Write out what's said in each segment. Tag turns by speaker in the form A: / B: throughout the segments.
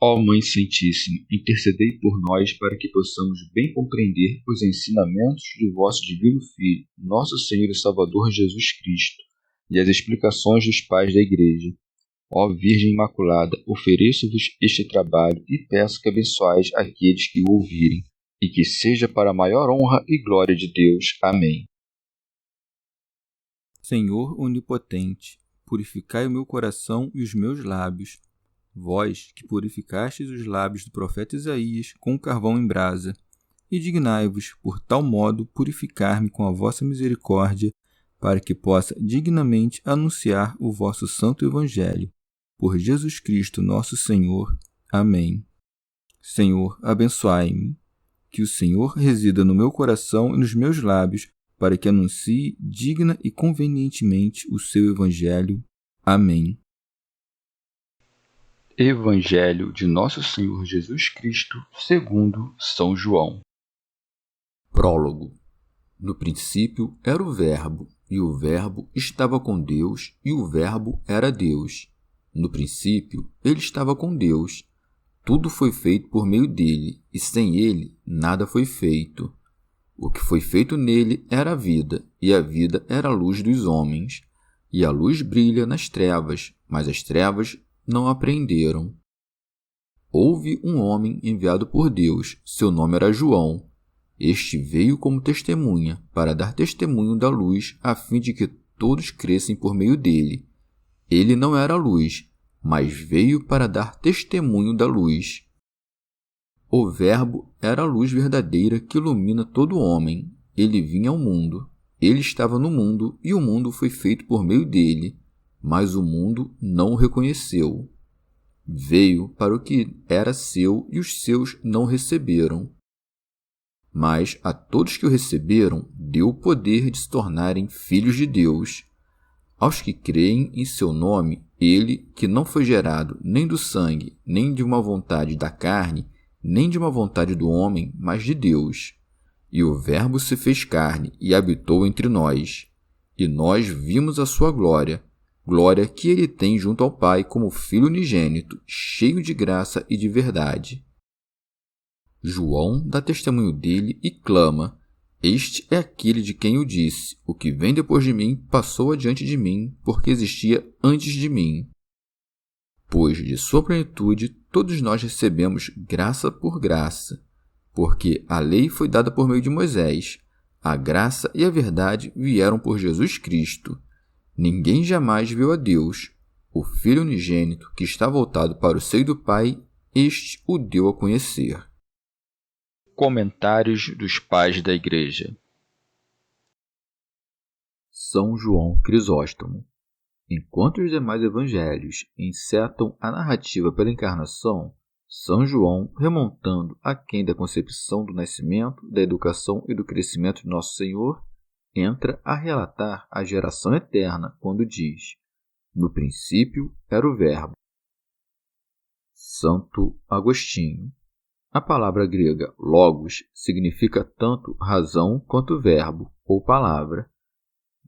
A: Ó Mãe Santíssima, intercedei por nós para que possamos bem compreender os ensinamentos de vosso Divino Filho, nosso Senhor e Salvador Jesus Cristo, e as explicações dos pais da Igreja. Ó Virgem Imaculada, ofereço-vos este trabalho e peço que abençoais aqueles que o ouvirem, e que seja para a maior honra e glória de Deus. Amém.
B: Senhor onipotente, purificai o meu coração e os meus lábios. Vós, que purificastes os lábios do profeta Isaías com carvão em brasa, e dignai-vos, por tal modo, purificar-me com a vossa misericórdia, para que possa dignamente anunciar o vosso santo Evangelho. Por Jesus Cristo nosso Senhor. Amém. Senhor, abençoai-me. Que o Senhor resida no meu coração e nos meus lábios, para que anuncie digna e convenientemente o seu Evangelho. Amém.
A: Evangelho de Nosso Senhor Jesus Cristo, segundo São João.
C: Prólogo. No princípio era o Verbo, e o Verbo estava com Deus, e o Verbo era Deus. No princípio, ele estava com Deus. Tudo foi feito por meio dele, e sem ele nada foi feito. O que foi feito nele era a vida, e a vida era a luz dos homens. E a luz brilha nas trevas, mas as trevas não apreenderam. Houve um homem enviado por Deus, seu nome era João. Este veio como testemunha, para dar testemunho da luz, a fim de que todos crescem por meio dele. Ele não era a luz, mas veio para dar testemunho da luz. O Verbo era a luz verdadeira que ilumina todo homem. Ele vinha ao mundo. Ele estava no mundo, e o mundo foi feito por meio dele, mas o mundo não o reconheceu. Veio para o que era seu, e os seus não o receberam. Mas a todos que o receberam, deu o poder de se tornarem filhos de Deus. Aos que creem em seu nome, ele, que não foi gerado nem do sangue, nem de uma vontade da carne, nem de uma vontade do homem, mas de Deus. E o Verbo se fez carne e habitou entre nós. E nós vimos a sua glória, glória que ele tem junto ao Pai como Filho unigênito, cheio de graça e de verdade. João dá testemunho dele e clama: Este é aquele de quem eu disse, o que vem depois de mim passou adiante de mim, porque existia antes de mim. Pois de sua plenitude todos nós recebemos graça por graça, porque a lei foi dada por meio de Moisés, a graça e a verdade vieram por Jesus Cristo. Ninguém jamais viu a Deus. O Filho unigênito, que está voltado para o seio do Pai, este o deu a conhecer.
A: Comentários dos Pais da Igreja.
C: São João Crisóstomo. Enquanto os demais evangelhos encetam a narrativa pela encarnação, São João, remontando aquém da concepção do nascimento, da educação e do crescimento de Nosso Senhor, entra a relatar a geração eterna quando diz: No princípio era o Verbo. Santo Agostinho. A palavra grega logos significa tanto razão quanto verbo ou palavra.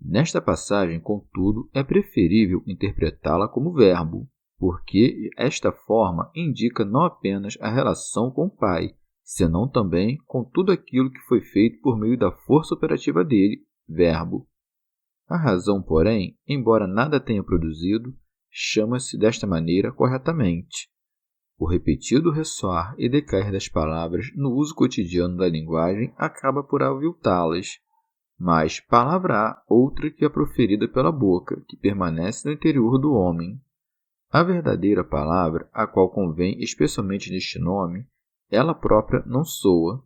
C: Nesta passagem, contudo, é preferível interpretá-la como verbo, porque esta forma indica não apenas a relação com o Pai, senão também com tudo aquilo que foi feito por meio da força operativa dele, verbo. A razão, porém, embora nada tenha produzido, chama-se desta maneira corretamente. O repetido ressoar e decair das palavras no uso cotidiano da linguagem acaba por aviltá-las. Mas palavra há outra que é proferida pela boca, que permanece no interior do homem. A verdadeira palavra, a qual convém especialmente neste nome, ela própria não soa.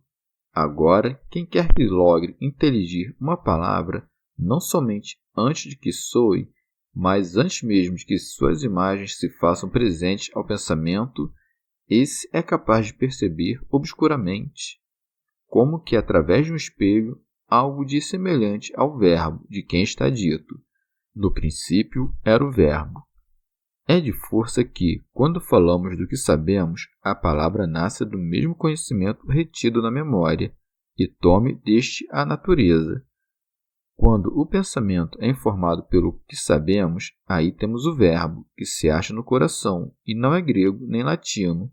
C: Agora, quem quer que logre inteligir uma palavra, não somente antes de que soe, mas antes mesmo de que suas imagens se façam presentes ao pensamento, esse é capaz de perceber obscuramente, como que através de um espelho, algo de semelhante ao verbo de quem está dito: No princípio era o Verbo. É de força que, quando falamos do que sabemos, a palavra nasce do mesmo conhecimento retido na memória e tome deste a natureza. Quando o pensamento é informado pelo que sabemos, aí temos o verbo, que se acha no coração, e não é grego nem latino,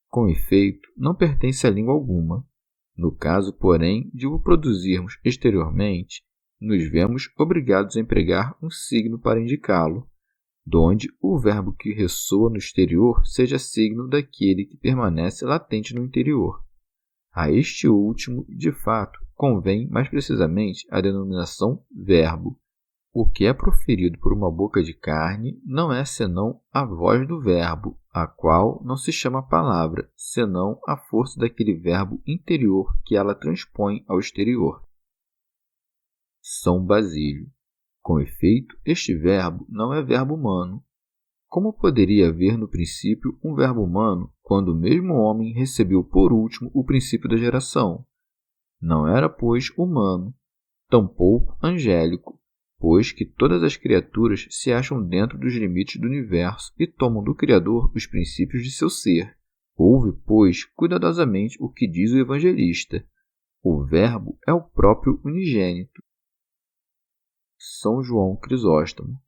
C: Com efeito, não pertence a língua alguma. No caso, porém, de o produzirmos exteriormente, nos vemos obrigados a empregar um signo para indicá-lo, donde o verbo que ressoa no exterior seja signo daquele que permanece latente no interior. A este último, de fato, convém mais precisamente a denominação verbo. O que é proferido por uma boca de carne não é senão a voz do verbo, a qual não se chama palavra, senão a força daquele verbo interior que ela transpõe ao exterior. São Basílio. Com efeito, este verbo não é verbo humano. Como poderia haver no princípio um verbo humano quando o mesmo homem recebeu por último o princípio da geração? Não era, pois, humano, tampouco angélico, pois que todas as criaturas se acham dentro dos limites do universo e tomam do Criador os princípios de seu ser. Ouve, pois, cuidadosamente o que diz o evangelista. O Verbo é o próprio unigênito. São João Crisóstomo.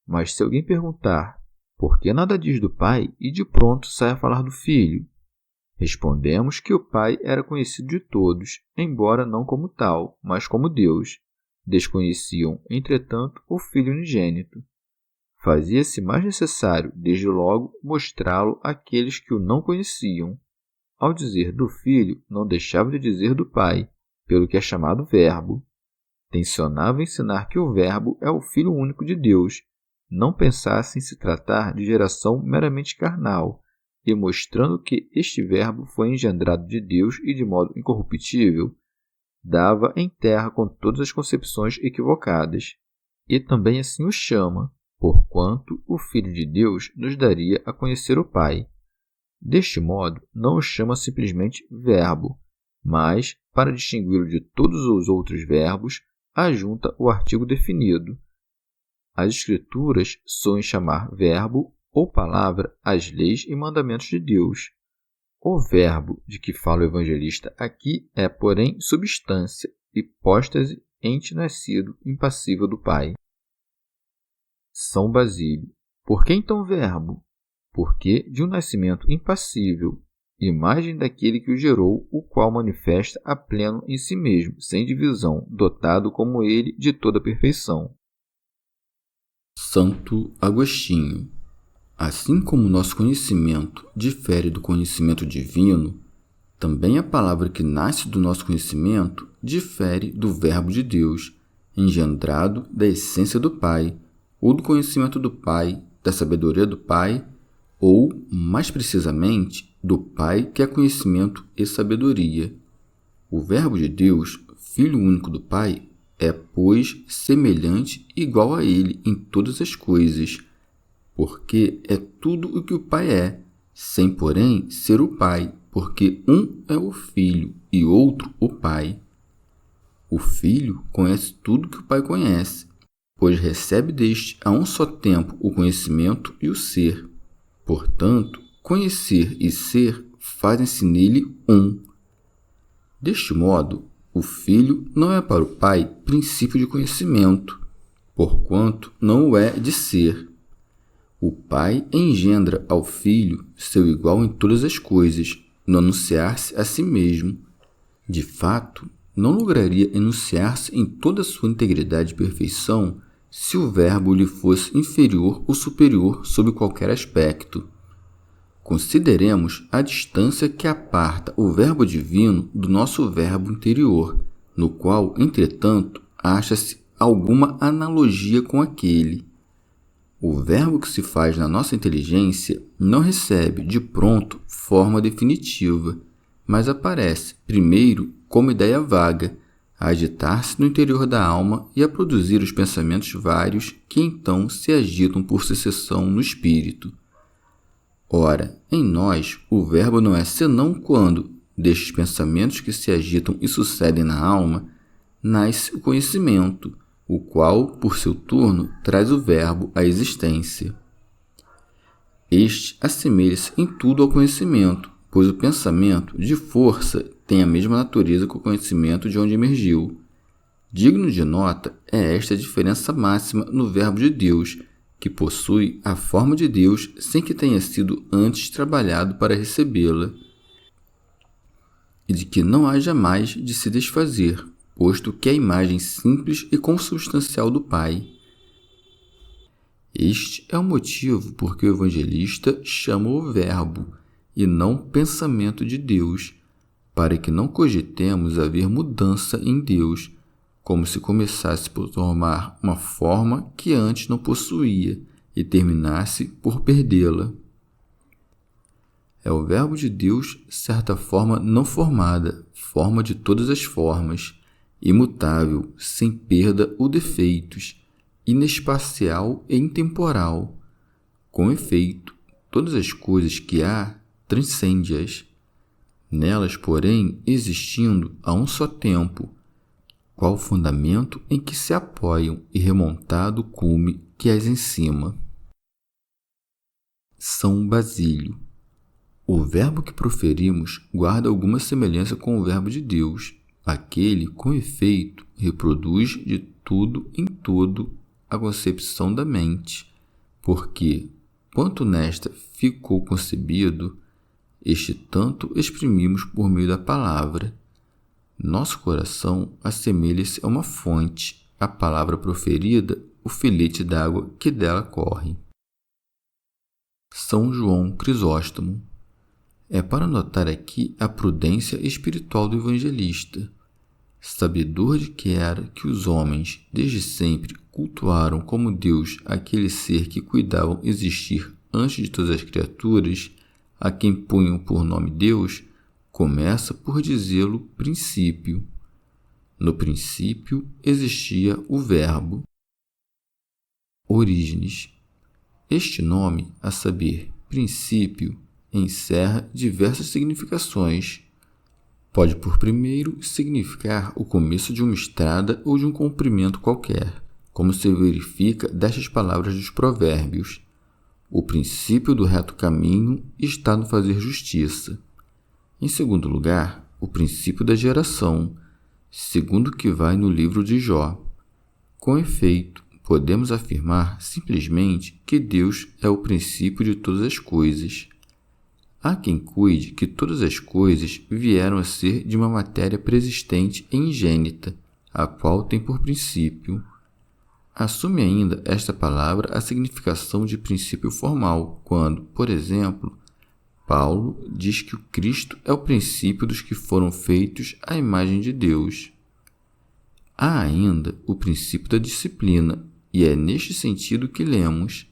C: Mas se alguém perguntar, por que nada diz do Pai e de pronto sai a falar do Filho? Respondemos que o Pai era conhecido de todos, embora não como tal, mas como Deus. Desconheciam, entretanto, o Filho unigênito. Fazia-se mais necessário, desde logo, mostrá-lo àqueles que o não conheciam. Ao dizer do Filho, não deixava de dizer do Pai, pelo que é chamado Verbo. Tencionava ensinar que o Verbo é o Filho único de Deus, não pensasse em se tratar de geração meramente carnal, e mostrando que este Verbo foi engendrado de Deus e de modo incorruptível, dava em terra com todas as concepções equivocadas. E também assim o chama, porquanto o Filho de Deus nos daria a conhecer o Pai. Deste modo, não o chama simplesmente Verbo, mas, para distingui-lo de todos os outros verbos, ajunta o artigo definido. As Escrituras soem chamar verbo ou palavra as leis e mandamentos de Deus. O verbo de que fala o evangelista aqui é, porém, substância, hipóstase, ente nascido, impassível do Pai. São Basílio. Por que então verbo? Porque de um nascimento impassível, imagem daquele que o gerou, o qual manifesta a pleno em si mesmo, sem divisão, dotado como ele de toda perfeição.
B: Santo Agostinho. Assim como nosso conhecimento difere do conhecimento divino, também a palavra que nasce do nosso conhecimento difere do Verbo de Deus, engendrado da essência do Pai, ou do conhecimento do Pai, da sabedoria do Pai, ou, mais precisamente, do Pai que é conhecimento e sabedoria. O Verbo de Deus, Filho único do Pai, é, pois, semelhante e igual a Ele em todas as coisas, porque é tudo o que o Pai é, sem, porém, ser o Pai, porque um é o Filho e outro o Pai. O Filho conhece tudo que o Pai conhece, pois recebe deste a um só tempo o conhecimento e o ser. Portanto, conhecer e ser fazem-se nele um. Deste modo, o Filho não é para o Pai princípio de conhecimento, porquanto não o é de ser. O Pai engendra ao Filho seu igual em todas as coisas, no anunciar-se a si mesmo. De fato, não lograria enunciar-se em toda a sua integridade e perfeição se o Verbo lhe fosse inferior ou superior sob qualquer aspecto. Consideremos a distância que aparta o Verbo divino do nosso Verbo interior, no qual, entretanto, acha-se alguma analogia com aquele. O Verbo que se faz na nossa inteligência não recebe, de pronto, forma definitiva, mas aparece, primeiro, como ideia vaga, a agitar-se no interior da alma e a produzir os pensamentos vários que então se agitam por sucessão no espírito. Ora, em nós, o Verbo não é senão quando, destes pensamentos que se agitam e sucedem na alma, nasce o conhecimento, o qual, por seu turno, traz o Verbo à existência. Este assemelha-se em tudo ao conhecimento, pois o pensamento, de força, tem a mesma natureza que o conhecimento de onde emergiu. Digno de nota é esta a diferença máxima no Verbo de Deus,
C: que possui a forma de Deus sem que tenha sido antes trabalhado para recebê-la, e de que não haja mais de se desfazer, posto que é a imagem simples e consubstancial do Pai. Este é o motivo por que o evangelista chama o Verbo, e não pensamento de Deus, para que não cogitemos haver mudança em Deus, como se começasse por tomar uma forma que antes não possuía e terminasse por perdê-la. É o Verbo de Deus, certa forma não formada, forma de todas as formas, imutável, sem perda ou defeitos, inespacial e intemporal. Com efeito, todas as coisas que há, transcende-as. Nelas, porém, existindo a um só tempo, qual fundamento em que se apoiam e remontado o cume que as encima. São Basílio. O verbo que proferimos guarda alguma semelhança com o verbo de Deus. Aquele, com efeito, reproduz de tudo em todo a concepção da mente, porque, quanto nesta ficou concebido, este tanto exprimimos por meio da palavra. Nosso coração assemelha-se a uma fonte, a palavra proferida, o filete d'água que dela corre. São João Crisóstomo. É para notar aqui a prudência espiritual do evangelista. Sabedor de que era que os homens, desde sempre, cultuaram como Deus aquele ser que cuidavam existir antes de todas as criaturas, a quem punham por nome Deus, começa por dizê-lo princípio. No princípio existia o Verbo. Orígenes. Este nome, a saber, princípio, encerra diversas significações. Pode, por primeiro, significar o começo de uma estrada ou de um comprimento qualquer, como se verifica destas palavras dos provérbios. O princípio do reto caminho está no fazer justiça. Em segundo lugar, o princípio da geração, segundo o que vai no livro de Jó. Com efeito, podemos afirmar simplesmente que Deus é o princípio de todas as coisas. Há quem cuide que todas as coisas vieram a ser de uma matéria preexistente e ingênita, a qual tem por princípio. Assume ainda esta palavra a significação de princípio formal, quando, por exemplo, Paulo diz que o Cristo é o princípio dos que foram feitos à imagem de Deus. Há ainda o princípio da disciplina, e é neste sentido que lemos: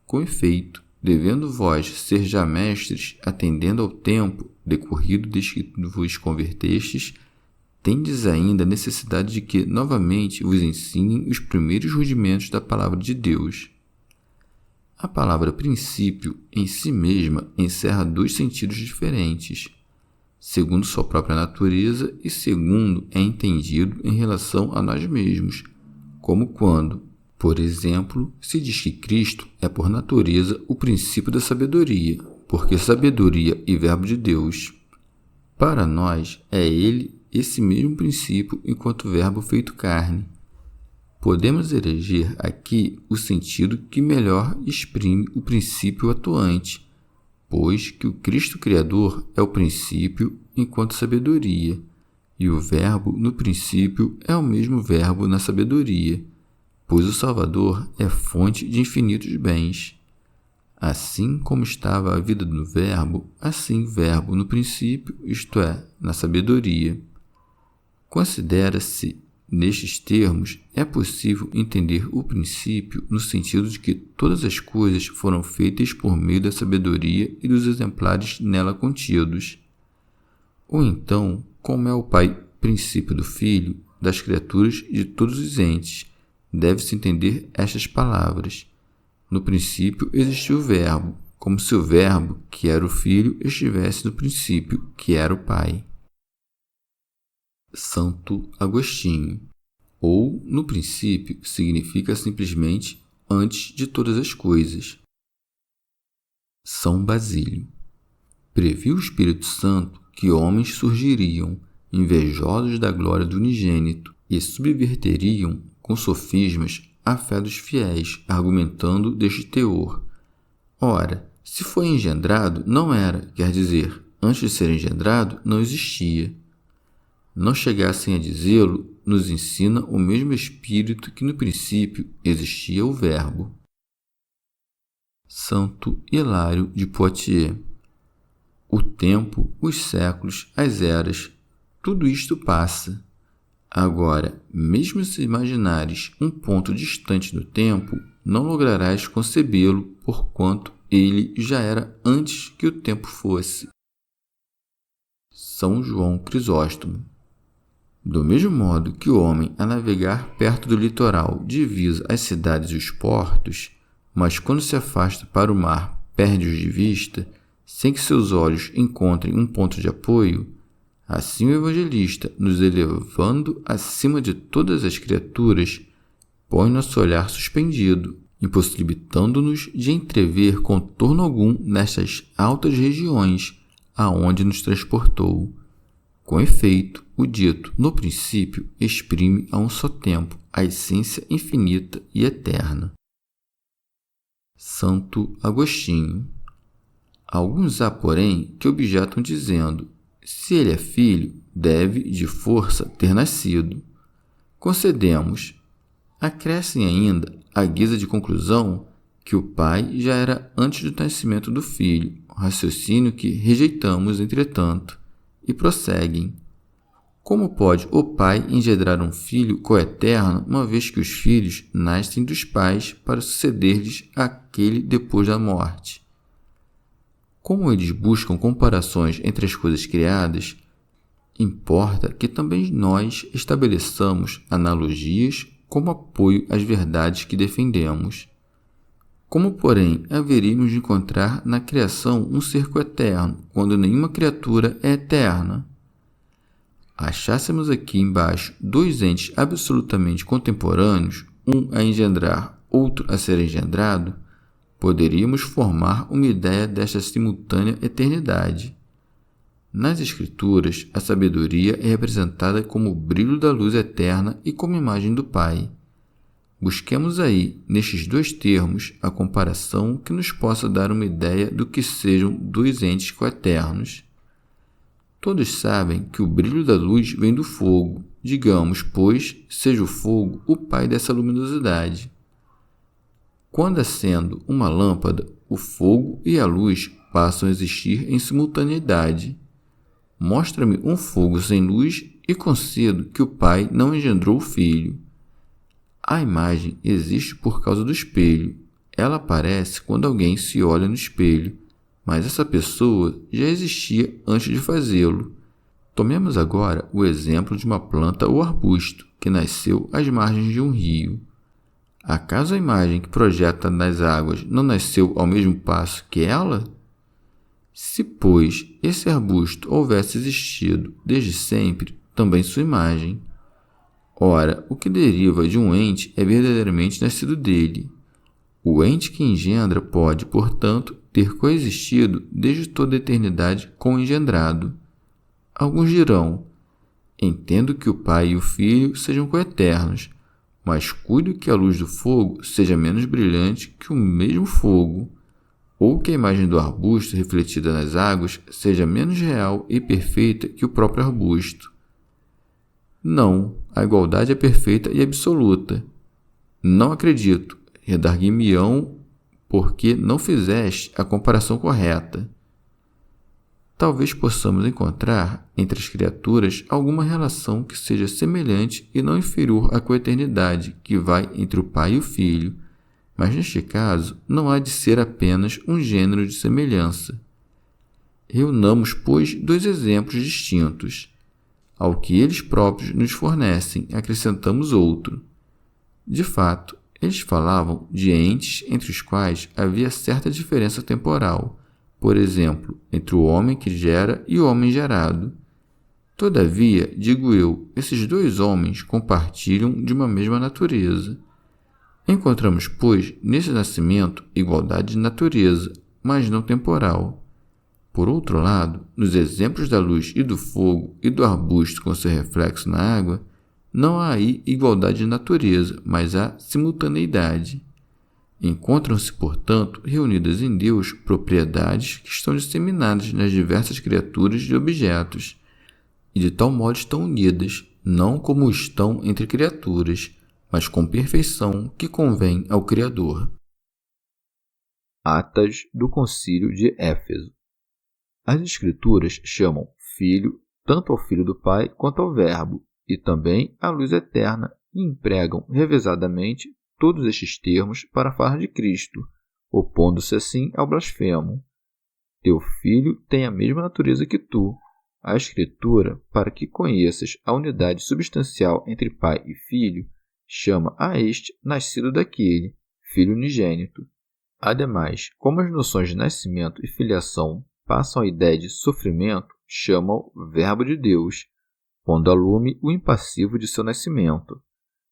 C: com efeito, devendo vós ser já mestres, atendendo ao tempo decorrido desde que vos convertestes, tendes ainda necessidade de que novamente vos ensinem os primeiros rudimentos da palavra de Deus. A palavra princípio, em si mesma, encerra dois sentidos diferentes, segundo sua própria natureza e segundo é entendido em relação a nós mesmos, como quando, por exemplo, se diz que Cristo é por natureza o princípio da sabedoria, porque sabedoria e verbo de Deus. Para nós é ele esse mesmo princípio enquanto verbo feito carne. Podemos eleger aqui o sentido que melhor exprime o princípio atuante, pois que o Cristo Criador é o princípio enquanto sabedoria, e o verbo no princípio é o mesmo verbo na sabedoria, pois o Salvador é fonte de infinitos bens. Assim como estava a vida do Verbo, assim o Verbo no princípio, isto é, na sabedoria. Considera-se, nestes termos, é possível entender o princípio no sentido de que todas as coisas foram feitas por meio da sabedoria e dos exemplares nela contidos. Ou então, como é o Pai princípio do Filho, das criaturas e de todos os entes, deve-se entender estas palavras. No princípio existiu o Verbo, como se o Verbo, que era o Filho, estivesse no princípio, que era o Pai. Santo Agostinho. Ou, no princípio, significa simplesmente antes de todas as coisas. São Basílio. Previu o Espírito Santo que homens surgiriam, invejosos da glória do unigênito, e subverteriam, com sofismas, a fé dos fiéis, argumentando deste teor. Ora, se foi engendrado, não era, quer dizer, antes de ser engendrado, não existia. Não chegassem a dizê-lo, nos ensina o mesmo Espírito que no princípio existia o Verbo. Santo Hilário de Poitiers. O tempo, os séculos, as eras, tudo isto passa. Agora, mesmo se imaginares um ponto distante no tempo, não lograrás concebê-lo, porquanto ele já era antes que o tempo fosse. São João Crisóstomo. Do mesmo modo que o homem, a navegar perto do litoral, divisa as cidades e os portos, mas quando se afasta para o mar, perde-os de vista, sem que seus olhos encontrem um ponto de apoio, assim o evangelista, nos elevando acima de todas as criaturas, põe nosso olhar suspendido, impossibilitando-nos de entrever contorno algum nestas altas regiões aonde nos transportou. Com efeito, o dito no princípio exprime a um só tempo a essência infinita e eterna. Santo Agostinho. Alguns há, porém, que objetam dizendo: se ele é filho, deve, de força, ter nascido. Concedemos. Acrescem ainda, à guisa de conclusão, que o pai já era antes do nascimento do filho, raciocínio que rejeitamos, entretanto, e prosseguem. Como pode o pai engendrar um filho coeterno, uma vez que os filhos nascem dos pais para suceder-lhes aquele depois da morte? Como eles buscam comparações entre as coisas criadas, importa que também nós estabeleçamos analogias como apoio às verdades que defendemos. Como, porém, haveríamos de encontrar na criação um ser coeterno, quando nenhuma criatura é eterna? Achássemos aqui embaixo dois entes absolutamente contemporâneos, um a engendrar, outro a ser engendrado, poderíamos formar uma ideia desta simultânea eternidade. Nas Escrituras, a sabedoria é representada como o brilho da luz eterna e como imagem do Pai. Busquemos aí, nestes dois termos, a comparação que nos possa dar uma ideia do que sejam dois entes coeternos. Todos sabem que o brilho da luz vem do fogo. Digamos, pois, seja o fogo o pai dessa luminosidade. Quando acendo uma lâmpada, o fogo e a luz passam a existir em simultaneidade. Mostra-me um fogo sem luz e concedo que o pai não engendrou o filho. A imagem existe por causa do espelho. Ela aparece quando alguém se olha no espelho, mas essa pessoa já existia antes de fazê-lo. Tomemos agora o exemplo de uma planta ou arbusto que nasceu às margens de um rio. Acaso a imagem que projeta nas águas não nasceu ao mesmo passo que ela? Se, pois, esse arbusto houvesse existido desde sempre, também sua imagem. Ora, o que deriva de um ente é verdadeiramente nascido dele. O ente que engendra pode, portanto, ter coexistido desde toda a eternidade com o engendrado. Alguns dirão: entendo que o pai e o filho sejam coeternos, mas cuido que a luz do fogo seja menos brilhante que o mesmo fogo, ou que a imagem do arbusto refletida nas águas seja menos real e perfeita que o próprio arbusto. Não, a igualdade é perfeita e absoluta. Não acredito, redarguir-me-ão, porque não fizeste a comparação correta. Talvez possamos encontrar entre as criaturas alguma relação que seja semelhante e não inferior à coeternidade que vai entre o pai e o filho, mas neste caso não há de ser apenas um gênero de semelhança. Reunamos, pois, dois exemplos distintos. Ao que eles próprios nos fornecem, acrescentamos outro. De fato, eles falavam de entes entre os quais havia certa diferença temporal, por exemplo, entre o homem que gera e o homem gerado. Todavia, digo eu, esses dois homens compartilham de uma mesma natureza. Encontramos, pois, nesse nascimento igualdade de natureza, mas não temporal. Por outro lado, nos exemplos da luz e do fogo e do arbusto com seu reflexo na água, Não há aí igualdade de natureza, mas há simultaneidade. Encontram-se, portanto, reunidas em Deus propriedades que estão disseminadas nas diversas criaturas e objetos, e de tal modo estão unidas, não como estão entre criaturas, mas com perfeição que convém ao Criador. Atas do Concílio de Éfeso. As Escrituras chamam Filho tanto ao Filho do Pai quanto ao Verbo, e também à Luz Eterna, e empregam revezadamente todos estes termos para falar de Cristo, opondo-se assim ao blasfemo. Teu Filho tem a mesma natureza que tu. A Escritura, para que conheças a unidade substancial entre Pai e Filho, chama a este nascido daquele, Filho unigênito. Ademais, como as noções de nascimento e filiação passam a ideia de sofrimento, chama-o Verbo de Deus, pondo a lume o impassivo de seu nascimento.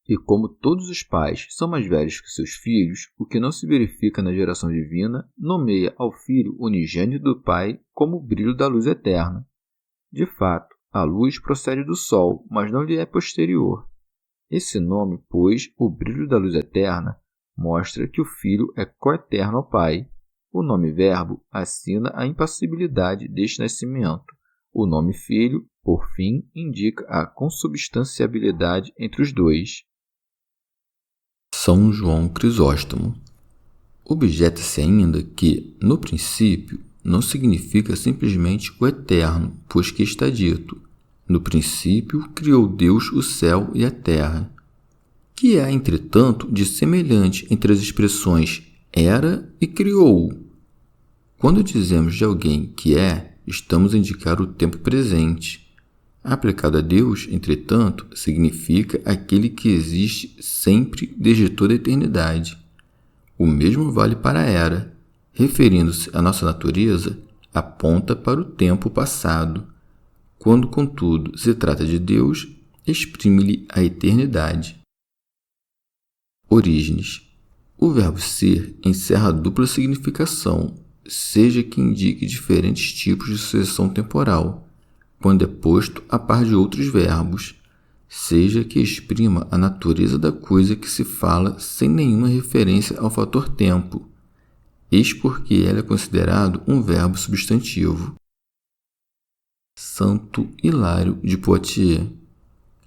C: E como todos os pais são mais velhos que seus filhos, o que não se verifica na geração divina, nomeia ao Filho unigênito do Pai como o brilho da luz eterna. De fato, a luz procede do Sol, mas não lhe é posterior. Esse nome, pois, o brilho da luz eterna, mostra que o Filho é coeterno ao Pai. O nome Verbo assina a impassibilidade deste nascimento. O nome Filho, por fim, indica a consubstanciabilidade entre os dois. São João Crisóstomo. Objeta-se ainda que, no princípio, não significa simplesmente o eterno, pois que está dito: no princípio criou Deus o céu e a terra. Que há, entretanto, de semelhante entre as expressões era e criou? Quando dizemos de alguém que é, estamos a indicar o tempo presente. Aplicado a Deus, entretanto, significa aquele que existe sempre desde toda a eternidade. O mesmo vale para a era. Referindo-se à nossa natureza, aponta para o tempo passado. Quando, contudo, se trata de Deus, exprime-lhe a eternidade. Orígenes. O verbo ser encerra a dupla significação, seja que indique diferentes tipos de sucessão temporal, quando é posto a par de outros verbos, seja que exprima a natureza da coisa que se fala sem nenhuma referência ao fator tempo. Eis porque ele é considerado um verbo substantivo. Santo Hilário de Poitiers.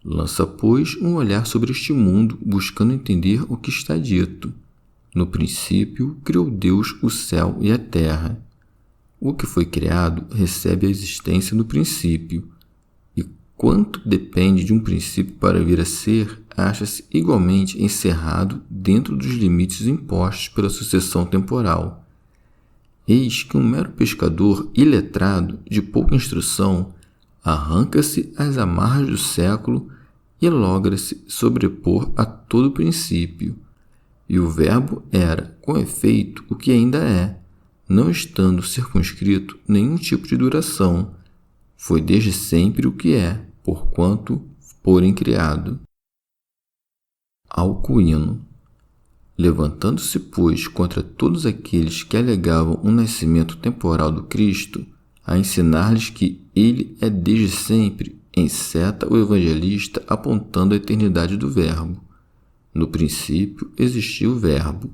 C: Lança, pois, um olhar sobre este mundo, buscando entender o que está dito. No princípio, criou Deus o céu e a terra. O que foi criado recebe a existência no princípio, e quanto depende de um princípio para vir a ser, acha-se igualmente encerrado dentro dos limites impostos pela sucessão temporal. Eis que um mero pescador iletrado, de pouca instrução, arranca-se às amarras do século e logra-se sobrepor a todo princípio. E o Verbo era, com efeito, o que ainda é, não estando circunscrito nenhum tipo de duração. Foi desde sempre o que é, porquanto porém criado. Alcuino. Levantando-se, pois, contra todos aqueles que alegavam um nascimento temporal do Cristo, a ensinar-lhes que ele é desde sempre, enceta o evangelista apontando a eternidade do Verbo. No princípio existiu o Verbo.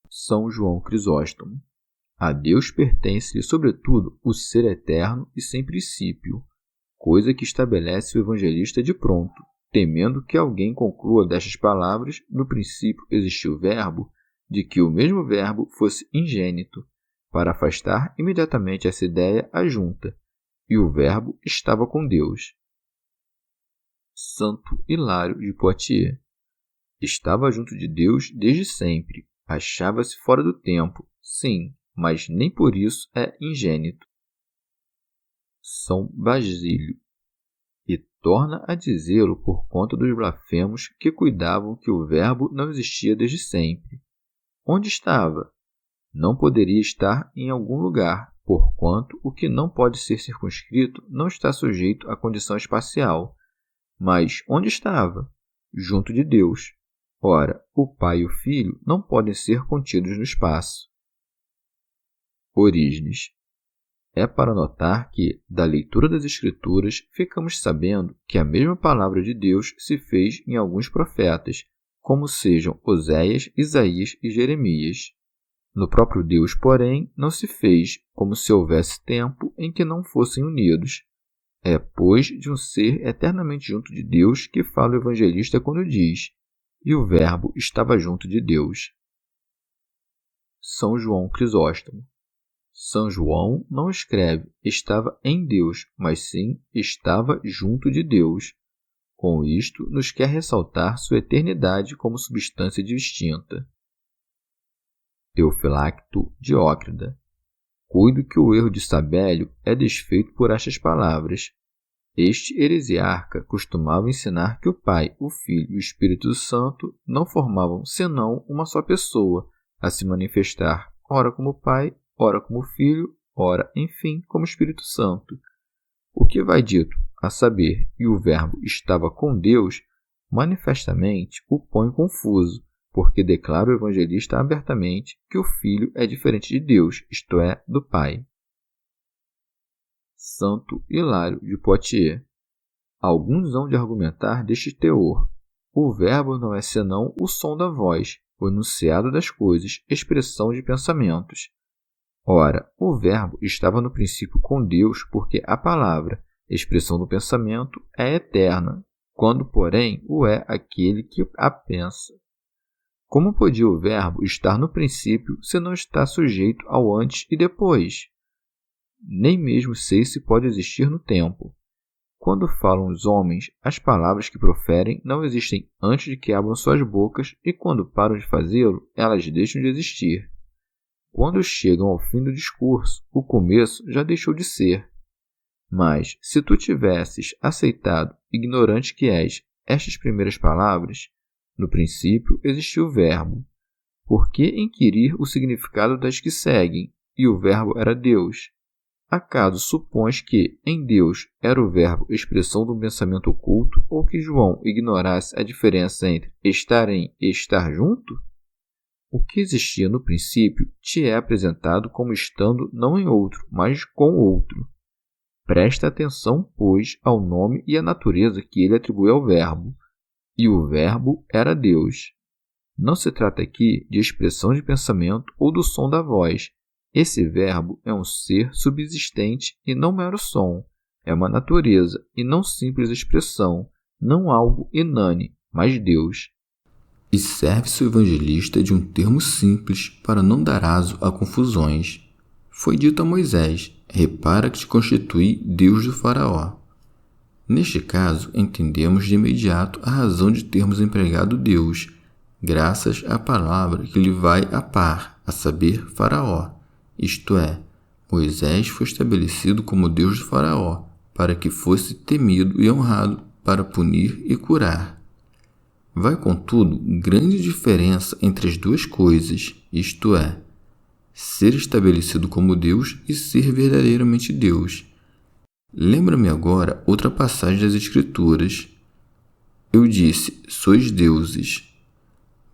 C: São João Crisóstomo. A Deus pertence-lhe, sobretudo, o ser eterno e sem princípio, coisa que estabelece o evangelista de pronto, temendo que alguém conclua destas palavras: no princípio existiu o Verbo, de que o mesmo Verbo fosse ingênito, para afastar imediatamente essa ideia ajunta, e o Verbo estava com Deus. Santo Hilário de Poitiers. Estava junto de Deus desde sempre, achava-se fora do tempo, sim, mas nem por isso é ingênito. São Basílio. E torna a dizê-lo por conta dos blasfemos que cuidavam que o Verbo não existia desde sempre. Onde estava? Não poderia estar em algum lugar, porquanto o que não pode ser circunscrito não está sujeito à condição espacial. Mas onde estava? Junto de Deus. Ora, o Pai e o Filho não podem ser contidos no espaço. Orígenes. É para notar que, da leitura das Escrituras, ficamos sabendo que a mesma palavra de Deus se fez em alguns profetas, como sejam Oséias, Isaías e Jeremias. No próprio Deus, porém, não se fez, como se houvesse tempo em que não fossem unidos. É, pois, de um ser eternamente junto de Deus que fala o evangelista quando diz: "E o Verbo estava junto de Deus." São João Crisóstomo. São João não escreve "estava em Deus", mas sim "estava junto de Deus". Com isto, nos quer ressaltar sua eternidade como substância distinta. Teofilacto Diócrida. Cuido que o erro de Sabélio é desfeito por estas palavras. Este heresiarca costumava ensinar que o Pai, o Filho e o Espírito Santo não formavam senão uma só pessoa, a se manifestar ora como Pai, ora como Filho, ora, enfim, como Espírito Santo. O que vai dito, a saber, "e o Verbo estava com Deus", manifestamente o põe confuso, porque declara o evangelista abertamente que o Filho é diferente de Deus, isto é, do Pai. Santo Hilário de Poitiers. Alguns hão de argumentar deste teor. O Verbo não é senão o som da voz, o enunciado das coisas, expressão de pensamentos. Ora, o Verbo estava no princípio com Deus porque a palavra, expressão do pensamento, é eterna, quando, porém, o é aquele que a pensa. Como podia o Verbo estar no princípio se não está sujeito ao antes e depois? Nem mesmo sei se pode existir no tempo. Quando falam os homens, as palavras que proferem não existem antes de que abram suas bocas, e quando param de fazê-lo, elas deixam de existir. Quando chegam ao fim do discurso, o começo já deixou de ser. Mas, se tu tivesses aceitado, ignorante que és, estas primeiras palavras, no princípio existiu o Verbo. Por que inquirir o significado das que seguem? E o Verbo era Deus. Acaso supões que, em Deus, era o Verbo expressão de um pensamento oculto, ou que João ignorasse a diferença entre estar em e estar junto? O que existia no princípio te é apresentado como estando não em outro, mas com outro. Presta atenção, pois, ao nome e à natureza que ele atribui ao Verbo. E o Verbo era Deus. Não se trata aqui de expressão de pensamento ou do som da voz. Esse Verbo é um ser subsistente e não mero som. É uma natureza e não simples expressão, não algo inane, mas Deus.
B: E serve-se o evangelista de um termo simples para não dar aso a confusões. Foi dito a Moisés: "Repara que te constitui Deus do Faraó." Neste caso, entendemos de imediato a razão de termos empregado Deus, graças à palavra que lhe vai a par, a saber, Faraó. Isto é, Moisés foi estabelecido como Deus do Faraó, para que fosse temido e honrado para punir e curar. Vai, contudo, grande diferença entre as duas coisas, isto é, ser estabelecido como Deus e ser verdadeiramente Deus. Lembra-me agora outra passagem das Escrituras. Eu disse: "sois deuses."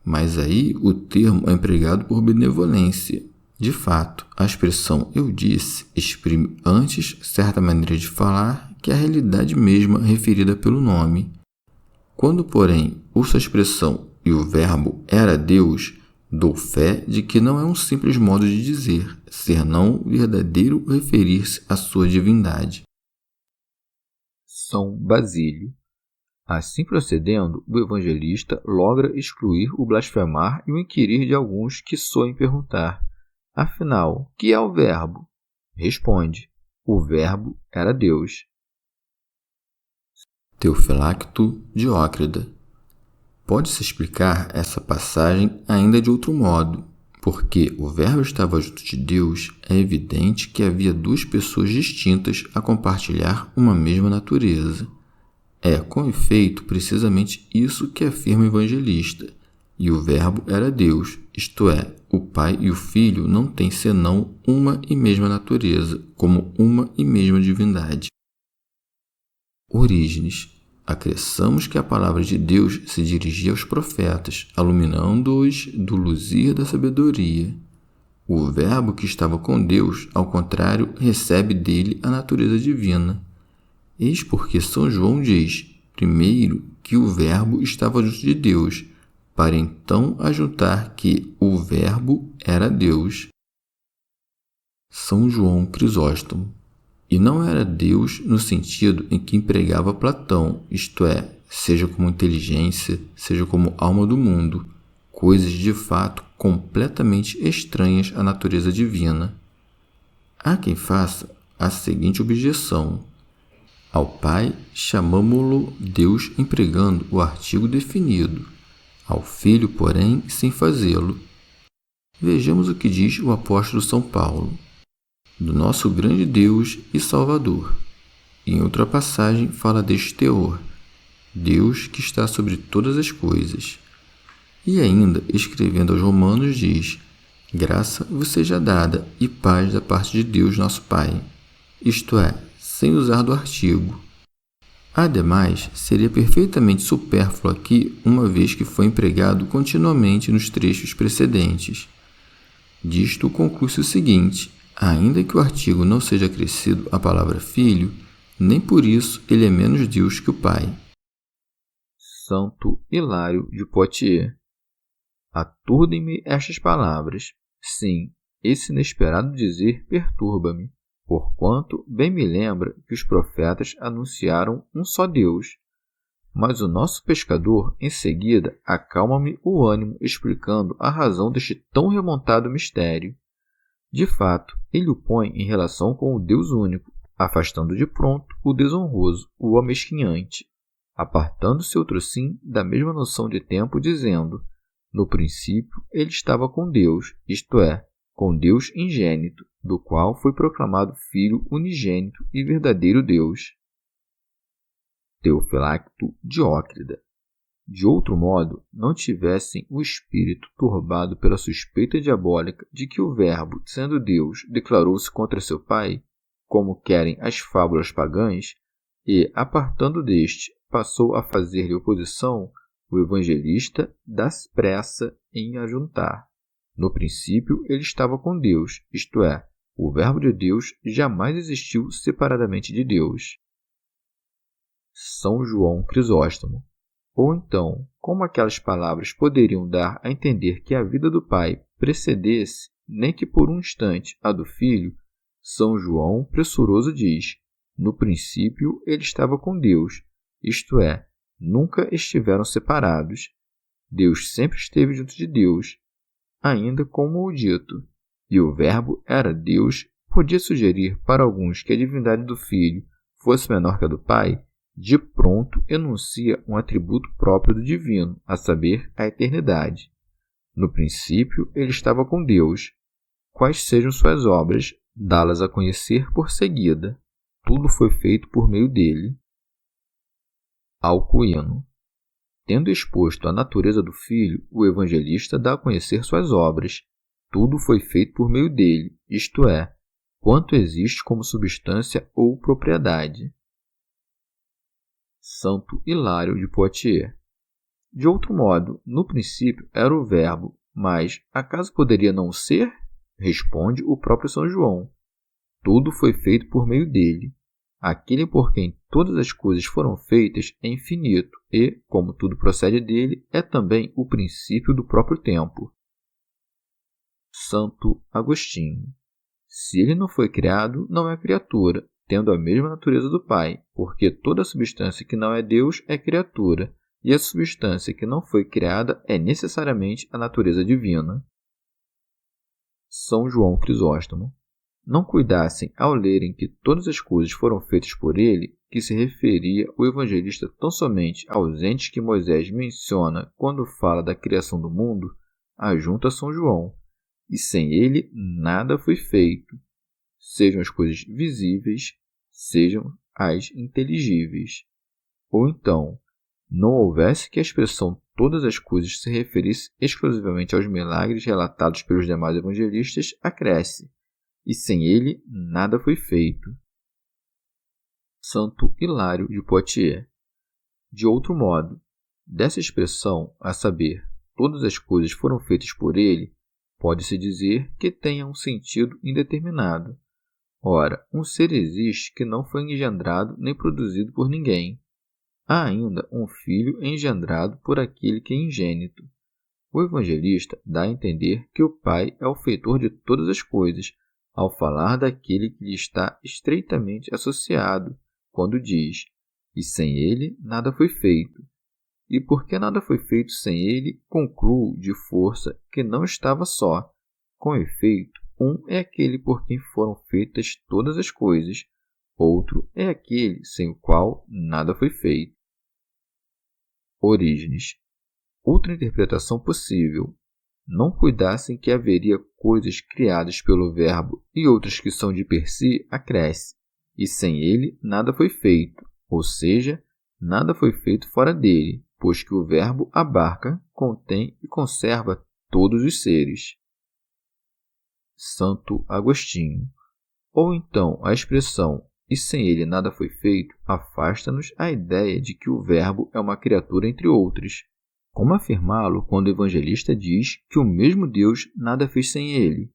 B: Mas aí o termo é empregado por benevolência. De fato, a expressão "eu disse" exprime antes certa maneira de falar que a realidade mesma referida pelo nome. Quando, porém, uso a expressão "e o Verbo era Deus", dou fé de que não é um simples modo de dizer, senão verdadeiro referir-se à sua divindade.
C: São Basílio. Assim procedendo, o evangelista logra excluir o blasfemar e o inquirir de alguns que soem perguntar: "Afinal, que é o Verbo?" Responde: "O Verbo era Deus."
B: Teofilacto Diócrida. Pode-se explicar essa passagem ainda de outro modo. Porque o Verbo estava junto de Deus, é evidente que havia duas pessoas distintas a compartilhar uma mesma natureza. É, com efeito, precisamente isso que afirma o evangelista. E o Verbo era Deus, isto é, o Pai e o Filho não têm senão uma e mesma natureza, como uma e mesma divindade. Orígenes. Acresçamos que a palavra de Deus se dirigia aos profetas, iluminando-os do luzir da sabedoria.
C: O Verbo que estava com Deus, ao contrário, recebe dele a natureza divina. Eis porque São João diz, primeiro, que o Verbo estava junto de Deus, para então ajuntar que o Verbo era Deus. São João Crisóstomo. E não era Deus no sentido em que empregava Platão, isto é, seja como inteligência, seja como alma do mundo, coisas de fato completamente estranhas à natureza divina. Há quem faça a seguinte objeção: ao Pai chamamo-lo Deus empregando o artigo definido, ao Filho, porém, sem fazê-lo. Vejamos o que diz o apóstolo São Paulo: do nosso grande Deus e Salvador. Em outra passagem fala deste teor, Deus que está sobre todas as coisas. E ainda, escrevendo aos Romanos, diz, graça vos seja dada e paz da parte de Deus nosso Pai, isto é, sem usar do artigo. Ademais, seria perfeitamente supérfluo aqui, uma vez que foi empregado continuamente nos trechos precedentes. Disto conclui-se o seguinte: ainda que o artigo não seja acrescido à palavra filho, nem por isso ele é menos Deus que o Pai. Santo Hilário de Poitiers. Aturdem-me estas palavras. Sim, esse inesperado dizer perturba-me, porquanto bem me lembra que os profetas anunciaram um só Deus. Mas o nosso pescador, em seguida, acalma-me o ânimo explicando a razão deste tão remontado mistério. De fato, ele o põe em relação com o Deus único, afastando de pronto o desonroso, o amesquinhante, apartando-se outrosim da mesma noção de tempo, dizendo, no princípio ele estava com Deus, isto é, com Deus ingênito, do qual foi proclamado Filho unigênito e verdadeiro Deus. Teofilacto Diócrida. De outro modo, não tivessem o espírito turbado pela suspeita diabólica de que o Verbo, sendo Deus, declarou-se contra seu Pai, como querem as fábulas pagãs, e, apartando deste, passou a fazer-lhe oposição, o evangelista dá-se pressa em ajuntar. No princípio ele estava com Deus, isto é, o Verbo de Deus jamais existiu separadamente de Deus. São João Crisóstomo. Ou então, como aquelas palavras poderiam dar a entender que a vida do Pai precedesse, nem que por um instante, a do Filho, São João pressuroso diz, no princípio ele estava com Deus, isto é, nunca estiveram separados. Deus sempre esteve junto de Deus, ainda como o dito, e o Verbo era Deus, podia sugerir para alguns que a divindade do Filho fosse menor que a do Pai, de pronto enuncia um atributo próprio do divino, a saber, a eternidade. No princípio ele estava com Deus. Quais sejam suas obras, dá-las a conhecer por seguida. Tudo foi feito por meio dele. Alcuino. Tendo exposto a natureza do Filho, o evangelista dá a conhecer suas obras. Tudo foi feito por meio dele, isto é, quanto existe como substância ou propriedade. Santo Hilário de Poitiers. De outro modo, no princípio era o Verbo, mas acaso poderia não ser? Responde o próprio São João. Tudo foi feito por meio dele. Aquele por quem todas as coisas foram feitas é infinito e, como tudo procede dele, é também o princípio do próprio tempo. Santo Agostinho. Se ele não foi criado, não é criatura, tendo a mesma natureza do Pai, porque toda substância que não é Deus é criatura, e a substância que não foi criada é necessariamente a natureza divina. São João Crisóstomo. Não cuidassem ao lerem que todas as coisas foram feitas por ele, que se referia o evangelista tão somente aos entes que Moisés menciona quando fala da criação do mundo, ajunta São João, e sem ele nada foi feito, sejam as coisas visíveis, sejam as inteligíveis. Ou então, não houvesse que a expressão todas as coisas se referisse exclusivamente aos milagres relatados pelos demais evangelistas, acresce, e sem ele nada foi feito. Santo Hilário de Poitiers. De outro modo, dessa expressão, a saber, todas as coisas foram feitas por ele, pode-se dizer que tenha um sentido indeterminado. Ora, um ser existe que não foi engendrado nem produzido por ninguém. Há ainda um filho engendrado por aquele que é ingênito. O evangelista dá a entender que o Pai é o feitor de todas as coisas, ao falar daquele que lhe está estreitamente associado, quando diz: "E sem ele nada foi feito". E porque nada foi feito sem ele, concluo de força que não estava só. Com efeito, um é aquele por quem foram feitas todas as coisas, outro é aquele sem o qual nada foi feito. Orígenes. Outra interpretação possível. Não cuidassem que haveria coisas criadas pelo Verbo e outras que são de per si, acresce, e sem ele nada foi feito, ou seja, nada foi feito fora dele, pois que o Verbo abarca, contém e conserva todos os seres. Santo Agostinho. Ou então a expressão "e sem ele nada foi feito" afasta-nos a ideia de que o Verbo é uma criatura entre outras. Como afirmá-lo quando o evangelista diz que o mesmo Deus nada fez sem ele?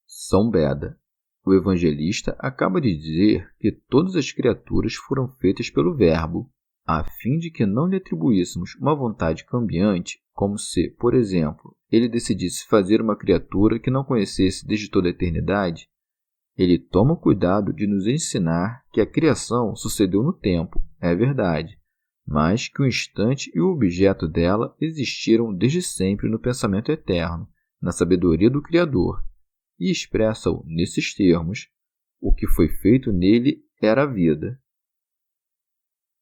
C: São Beda. O evangelista acaba de dizer que todas as criaturas foram feitas pelo Verbo, a fim de que não lhe atribuíssemos uma vontade cambiante, como se, por exemplo, ele decidisse fazer uma criatura que não conhecesse desde toda a eternidade. Ele toma cuidado de nos ensinar que a criação sucedeu no tempo, é verdade, mas que o instante e o objeto dela existiram desde sempre no pensamento eterno, na sabedoria do Criador, e expressa-o nesses termos: o que foi feito nele era a vida.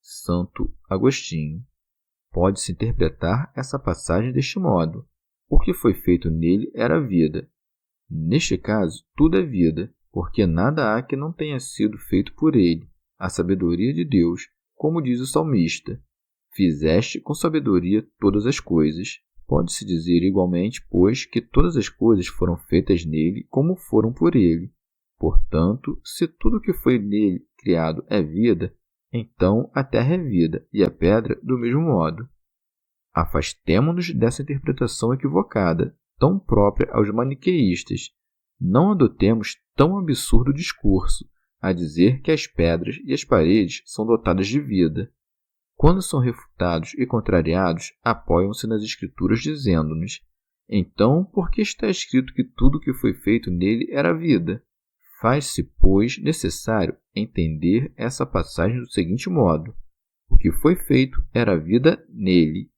C: Santo Agostinho. Pode-se interpretar essa passagem deste modo: o que foi feito nele era a vida. Neste caso, tudo é vida, porque nada há que não tenha sido feito por ele, a sabedoria de Deus, como diz o salmista: "Fizeste com sabedoria todas as coisas". Pode-se dizer igualmente, pois, que todas as coisas foram feitas nele como foram por ele. Portanto, se tudo que foi nele criado é vida, então a terra é vida e a pedra do mesmo modo. Afastemo-nos dessa interpretação equivocada, tão própria aos maniqueístas. Não adotemos tão absurdo discurso, a dizer que as pedras e as paredes são dotadas de vida. Quando são refutados e contrariados, apoiam-se nas Escrituras dizendo-nos: então, por que está escrito que tudo que foi feito nele era vida? Faz-se, pois, necessário entender essa passagem do seguinte modo: o que foi feito era vida nele.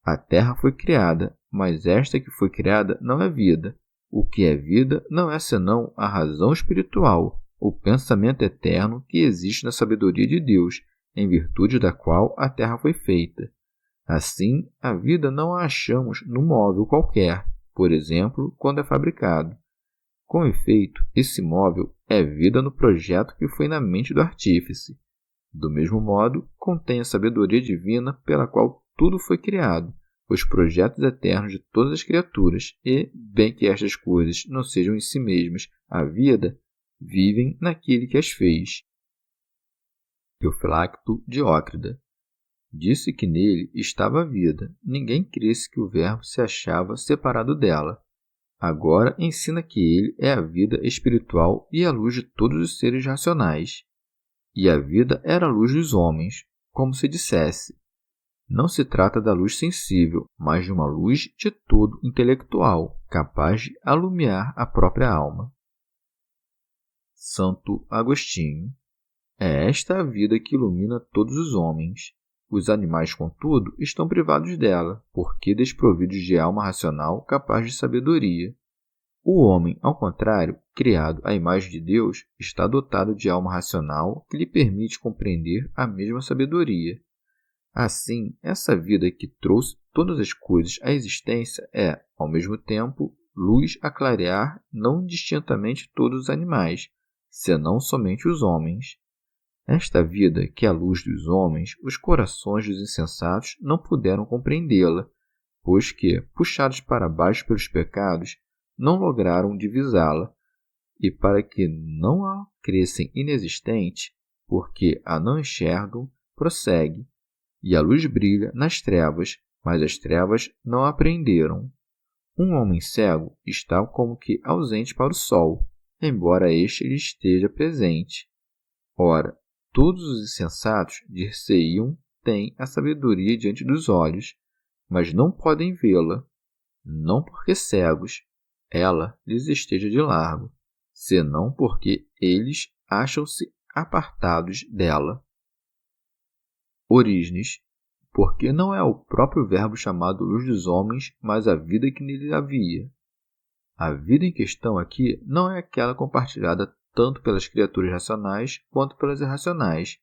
C: A terra foi criada, mas esta que foi criada não é vida. O que é vida não é senão a razão espiritual, o pensamento eterno que existe na sabedoria de Deus, em virtude da qual a terra foi feita. Assim, a vida não a achamos num móvel qualquer, por exemplo, quando é fabricado. Com efeito, esse móvel é vida no projeto que foi na mente do artífice. Do mesmo modo, contém a sabedoria divina pela qual tudo foi criado, os projetos eternos de todas as criaturas e, bem que estas coisas não sejam em si mesmas a vida, vivem naquele que as fez. Eufilacto Diócrida. Disse que nele estava a vida. Ninguém cresce que o Verbo se achava separado dela. Agora ensina que ele é a vida espiritual e a luz de todos os seres racionais. E a vida era a luz dos homens, como se dissesse: não se trata da luz sensível, mas de uma luz de todo intelectual, capaz de alumiar a própria alma. Santo Agostinho. É esta a vida que ilumina todos os homens. Os animais, contudo, estão privados dela, porque desprovidos de alma racional capaz de sabedoria. O homem, ao contrário, criado à imagem de Deus, está dotado de alma racional que lhe permite compreender a mesma sabedoria. Assim, essa vida que trouxe todas as coisas à existência é, ao mesmo tempo, luz a clarear não distintamente todos os animais, senão somente os homens. Esta vida, que é a luz dos homens, os corações dos insensatos não puderam compreendê-la, pois que, puxados para baixo pelos pecados, não lograram divisá-la, e para que não a crescem inexistente, porque a não enxergam, prossegue, e a luz brilha nas trevas, mas as trevas não a aprenderam. Um homem cego está como que ausente para o sol, embora este lhe esteja presente. Ora, todos os insensatos dir-se-iam têm a sabedoria diante dos olhos, mas não podem vê-la, não porque cegos, ela lhes esteja de largo, senão porque eles acham-se apartados dela. Orígenes, porque não é o próprio Verbo chamado luz dos homens, mas a vida que nele havia. A vida em questão aqui não é aquela compartilhada tanto pelas criaturas racionais quanto pelas irracionais,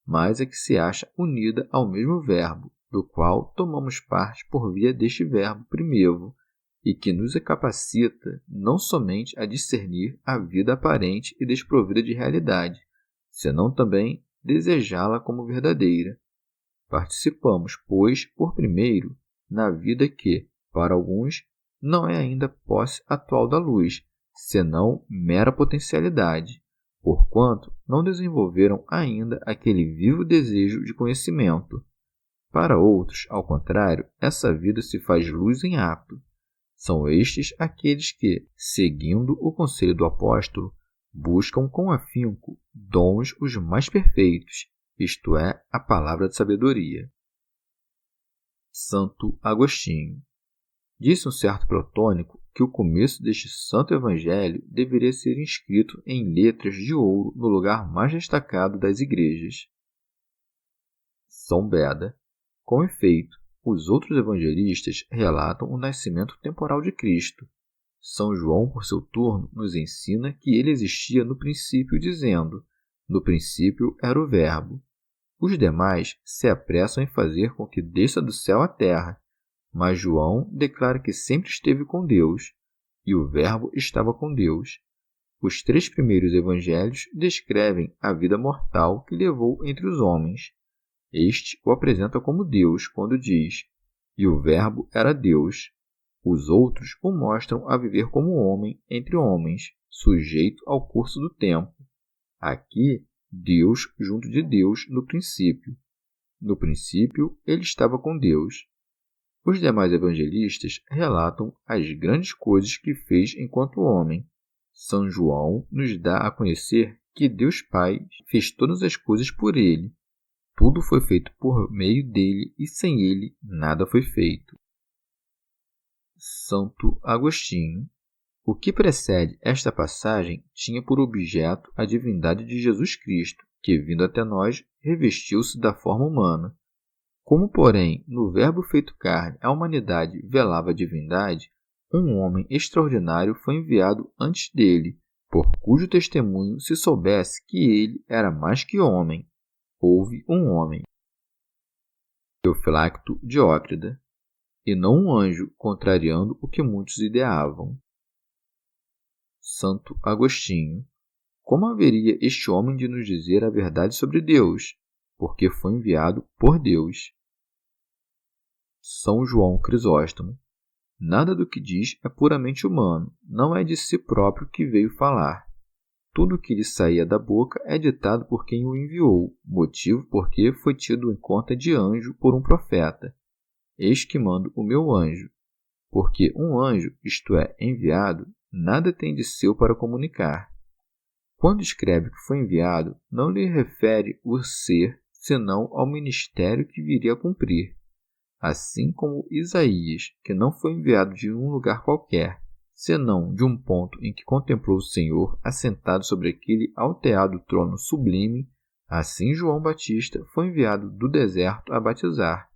C: mas é que se acha unida ao mesmo Verbo, do qual tomamos parte por via deste Verbo primevo, e que nos capacita não somente a discernir a vida aparente e desprovida de realidade, senão também desejá-la como verdadeira. Participamos, pois, por primeiro, na vida que, para alguns, não é ainda posse atual da luz, senão mera potencialidade, porquanto não desenvolveram ainda aquele vivo desejo de conhecimento. Para outros, ao contrário, essa vida se faz luz em ato. São estes aqueles que, seguindo o conselho do apóstolo, buscam com afinco dons os mais perfeitos, isto é, a palavra de sabedoria. Santo Agostinho. Disse um certo platônico que o começo deste santo evangelho deveria ser inscrito em letras de ouro no lugar mais destacado das igrejas. São Beda. Com efeito, os outros evangelistas relatam o nascimento temporal de Cristo. São João, por seu turno, nos ensina que ele existia no princípio, dizendo: no princípio era o Verbo. Os demais se apressam em fazer com que desça do céu à terra, mas João declara que sempre esteve com Deus, e o Verbo estava com Deus. Os 3 primeiros evangelhos descrevem a vida mortal que levou entre os homens. Este o apresenta como Deus quando diz: e o Verbo era Deus. Os outros o mostram a viver como homem entre homens, sujeito ao curso do tempo. Aqui, Deus junto de Deus no princípio. No princípio, ele estava com Deus. Os demais evangelistas relatam as grandes coisas que fez enquanto homem. São João nos dá a conhecer que Deus Pai fez todas as coisas por ele. Tudo foi feito por meio dele e sem ele nada foi feito. Santo Agostinho. O que precede esta passagem tinha por objeto a divindade de Jesus Cristo, que, vindo até nós, revestiu-se da forma humana. Como, porém, no Verbo feito carne a humanidade velava a divindade, um homem extraordinário foi enviado antes dele, por cujo testemunho se soubesse que ele era mais que homem. Houve um homem, Teofilacto Diócrida, e não um anjo, contrariando o que muitos ideavam. Santo Agostinho. Como haveria este homem de nos dizer a verdade sobre Deus? Porque foi enviado por Deus. São João Crisóstomo. Nada do que diz é puramente humano, não é de si próprio que veio falar. Tudo o que lhe saía da boca é ditado por quem o enviou, motivo porque foi tido em conta de anjo por um profeta. Eis que mando o meu anjo. Porque um anjo, isto é, enviado, nada tem de seu para comunicar. Quando escreve que foi enviado, não lhe refere o ser, senão ao ministério que viria a cumprir. Assim como Isaías, que não foi enviado de um lugar qualquer, senão de um ponto em que contemplou o Senhor assentado sobre aquele alteado trono sublime, assim João Batista foi enviado do deserto a batizar,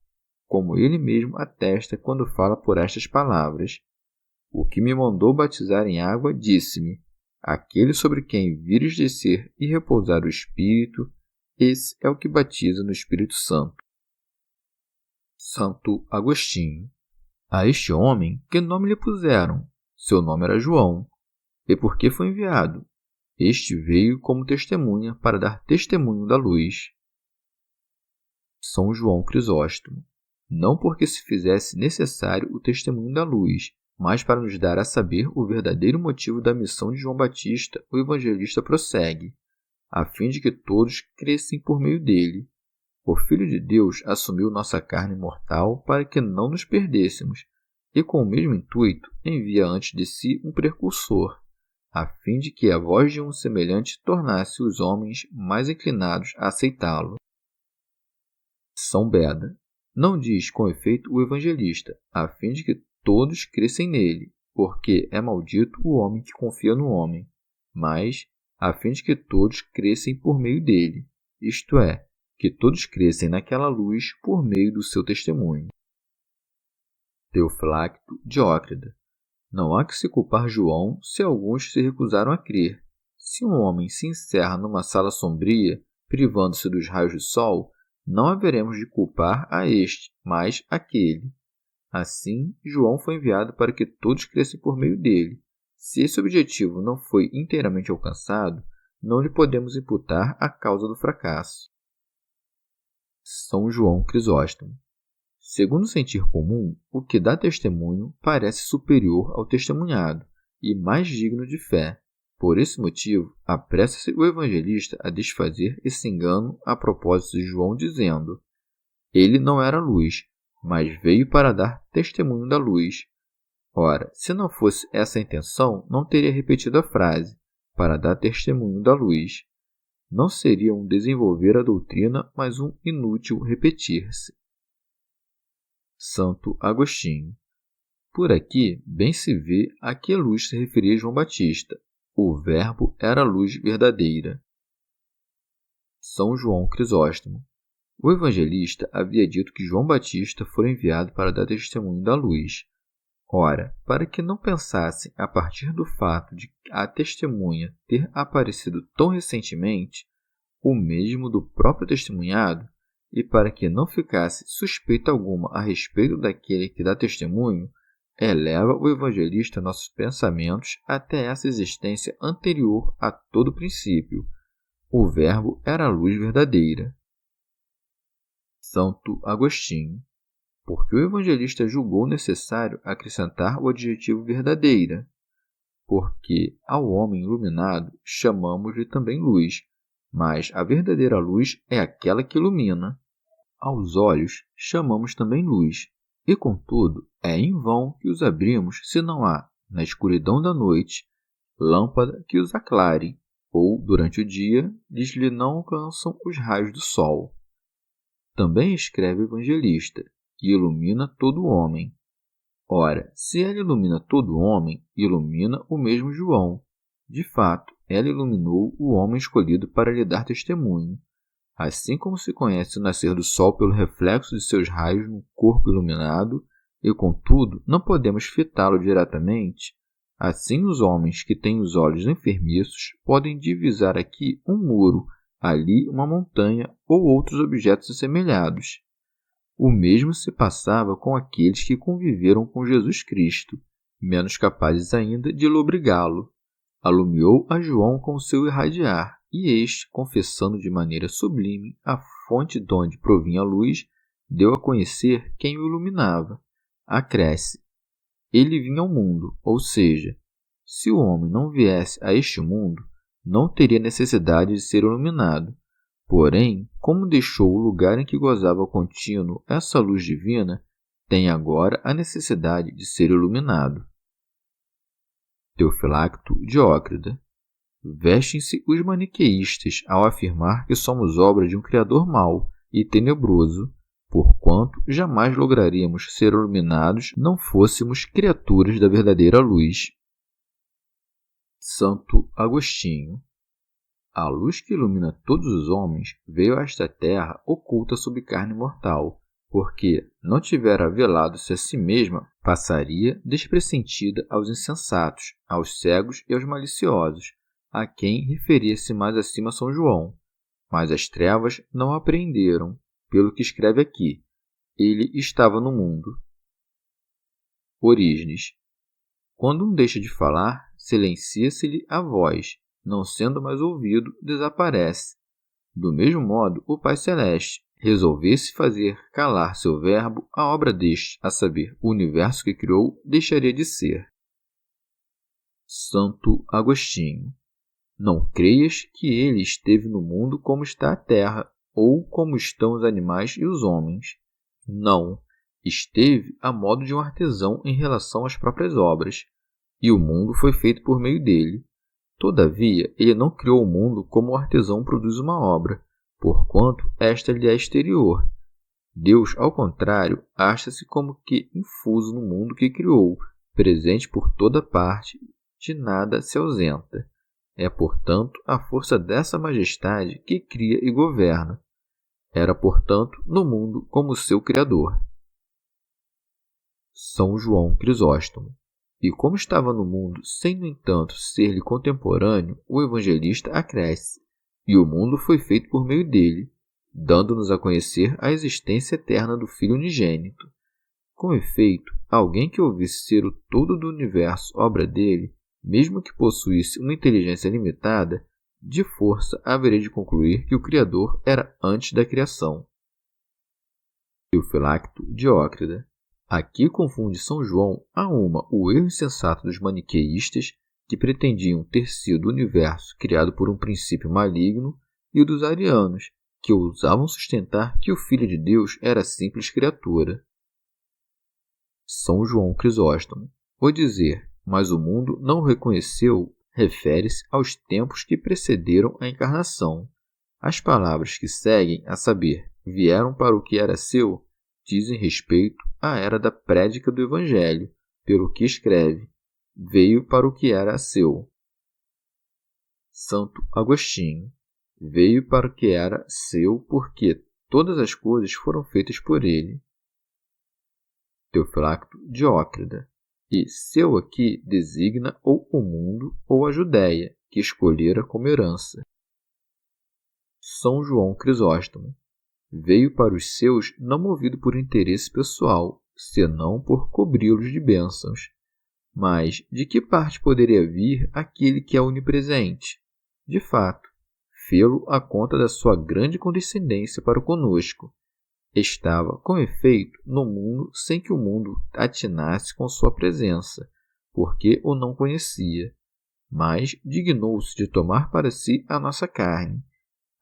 C: como ele mesmo atesta quando fala por estas palavras: o que me mandou batizar em água disse-me: aquele sobre quem vires descer e repousar o Espírito, esse é o que batiza no Espírito Santo. Santo Agostinho. A este homem, que nome lhe puseram? Seu nome era João. E por que foi enviado? Este veio como testemunha para dar testemunho da luz. São João Crisóstomo. Não porque se fizesse necessário o testemunho da luz, mas para nos dar a saber o verdadeiro motivo da missão de João Batista, o evangelista prossegue, a fim de que todos crescem por meio dele. O Filho de Deus assumiu nossa carne mortal para que não nos perdêssemos, e com o mesmo intuito envia antes de si um precursor, a fim de que a voz de um semelhante tornasse os homens mais inclinados a aceitá-lo. São Beda. Não diz com efeito o evangelista, a fim de que todos crescem nele, porque é maldito o homem que confia no homem, mas a fim de que todos crescem por meio dele, isto é, que todos crescem naquela luz por meio do seu testemunho. Teofilacto Diócrida. Não há que se culpar João se alguns se recusaram a crer. Se um homem se encerra numa sala sombria, privando-se dos raios do sol, não haveremos de culpar a este, mas aquele. Assim, João foi enviado para que todos crescem por meio dele. Se esse objetivo não foi inteiramente alcançado, não lhe podemos imputar a causa do fracasso. São João Crisóstomo. Segundo o sentir comum, o que dá testemunho parece superior ao testemunhado e mais digno de fé. Por esse motivo, apressa-se o evangelista a desfazer esse engano a propósito de João, dizendo: ele não era luz, mas veio para dar testemunho da luz. Ora, se não fosse essa a intenção, não teria repetido a frase, para dar testemunho da luz. Não seria um desenvolver a doutrina, mas um inútil repetir-se. Santo Agostinho. Por aqui, bem se vê a que luz se referia João Batista. O Verbo era a luz verdadeira. São João Crisóstomo. O evangelista havia dito que João Batista foi enviado para dar testemunho da luz. Ora, para que não pensassem a partir do fato de a testemunha ter aparecido tão recentemente, o mesmo do próprio testemunhado, e para que não ficasse suspeita alguma a respeito daquele que dá testemunho, eleva o evangelista nossos pensamentos até essa existência anterior a todo princípio. O Verbo era a luz verdadeira. Santo Agostinho. Porque o evangelista julgou necessário acrescentar o adjetivo verdadeira, porque ao homem iluminado chamamos-lhe também luz, mas a verdadeira luz é aquela que ilumina. Aos olhos chamamos também luz, e contudo é em vão que os abrimos se não há, na escuridão da noite, lâmpada que os aclare, ou, durante o dia, lhe não alcançam os raios do sol. Também escreve o evangelista, que ilumina todo homem. Ora, se ela ilumina todo homem, ilumina o mesmo João. De fato, ela iluminou o homem escolhido para lhe dar testemunho. Assim como se conhece o nascer do sol pelo reflexo de seus raios no corpo iluminado, e contudo não podemos fitá-lo diretamente, assim os homens que têm os olhos enfermiços podem divisar aqui um muro, ali uma montanha ou outros objetos assemelhados. O mesmo se passava com aqueles que conviveram com Jesus Cristo, menos capazes ainda de lobrigá-lo. Alumiou a João com o seu irradiar, e este, confessando de maneira sublime a fonte de onde provinha a luz, deu a conhecer quem o iluminava. Acresce: ele vinha ao mundo, ou seja, se o homem não viesse a este mundo, não teria necessidade de ser iluminado. Porém, como deixou o lugar em que gozava contínuo essa luz divina, tem agora a necessidade de ser iluminado. Teofilacto Diócrida. Vestem-se os maniqueístas ao afirmar que somos obra de um Criador mau e tenebroso, porquanto jamais lograríamos ser iluminados não fôssemos criaturas da verdadeira luz. Santo Agostinho. A luz que ilumina todos os homens veio a esta terra oculta sob carne mortal, porque não tivera velado-se a si mesma, passaria despressentida aos insensatos, aos cegos e aos maliciosos, a quem referia-se mais acima São João. Mas as trevas não a apreenderam, pelo que escreve aqui: ele estava no mundo. Orígenes. Quando um deixa de falar, silencia-se-lhe a voz, não sendo mais ouvido, desaparece. Do mesmo modo, o Pai Celeste resolvesse fazer calar seu verbo, a obra deste, a saber, o universo que criou, deixaria de ser. Santo Agostinho. Não creias que ele esteve no mundo como está a terra, ou como estão os animais e os homens. Não, esteve a modo de um artesão em relação às próprias obras, e o mundo foi feito por meio dele. Todavia, ele não criou o mundo como o artesão produz uma obra, porquanto esta lhe é exterior. Deus, ao contrário, acha-se como que infuso no mundo que criou, presente por toda parte, de nada se ausenta. É, portanto, a força dessa majestade que cria e governa. Era, portanto, no mundo como seu Criador. São João Crisóstomo. E como estava no mundo, sem, no entanto, ser-lhe contemporâneo, o evangelista acresce, e o mundo foi feito por meio dele, dando-nos a conhecer a existência eterna do Filho unigênito. Com efeito, alguém que ouvisse ser o todo do universo obra dele, mesmo que possuísse uma inteligência limitada, de força haveria de concluir que o Criador era antes da criação. Teofilacto Diócrida. Aqui confunde São João a uma o erro insensato dos maniqueístas, que pretendiam ter sido o universo criado por um princípio maligno, e o dos arianos, que ousavam sustentar que o Filho de Deus era simples criatura. São João Crisóstomo. O dizer, mas o mundo não o reconheceu, refere-se aos tempos que precederam a encarnação. As palavras que seguem, a saber, vieram para o que era seu, dizem respeito à era da prédica do Evangelho, pelo que escreve, veio para o que era seu. Santo Agostinho. Veio para o que era seu, porque todas as coisas foram feitas por ele. Teofilacto Diócrida. E seu aqui designa ou o mundo ou a Judéia, que escolhera como herança. São João Crisóstomo. Veio para os seus não movido por interesse pessoal, senão por cobri-los de bênçãos. Mas de que parte poderia vir aquele que é onipresente? De fato, fê-lo à conta da sua grande condescendência para conosco. Estava, com efeito, no mundo sem que o mundo atinasse com sua presença, porque o não conhecia. Mas dignou-se de tomar para si a nossa carne.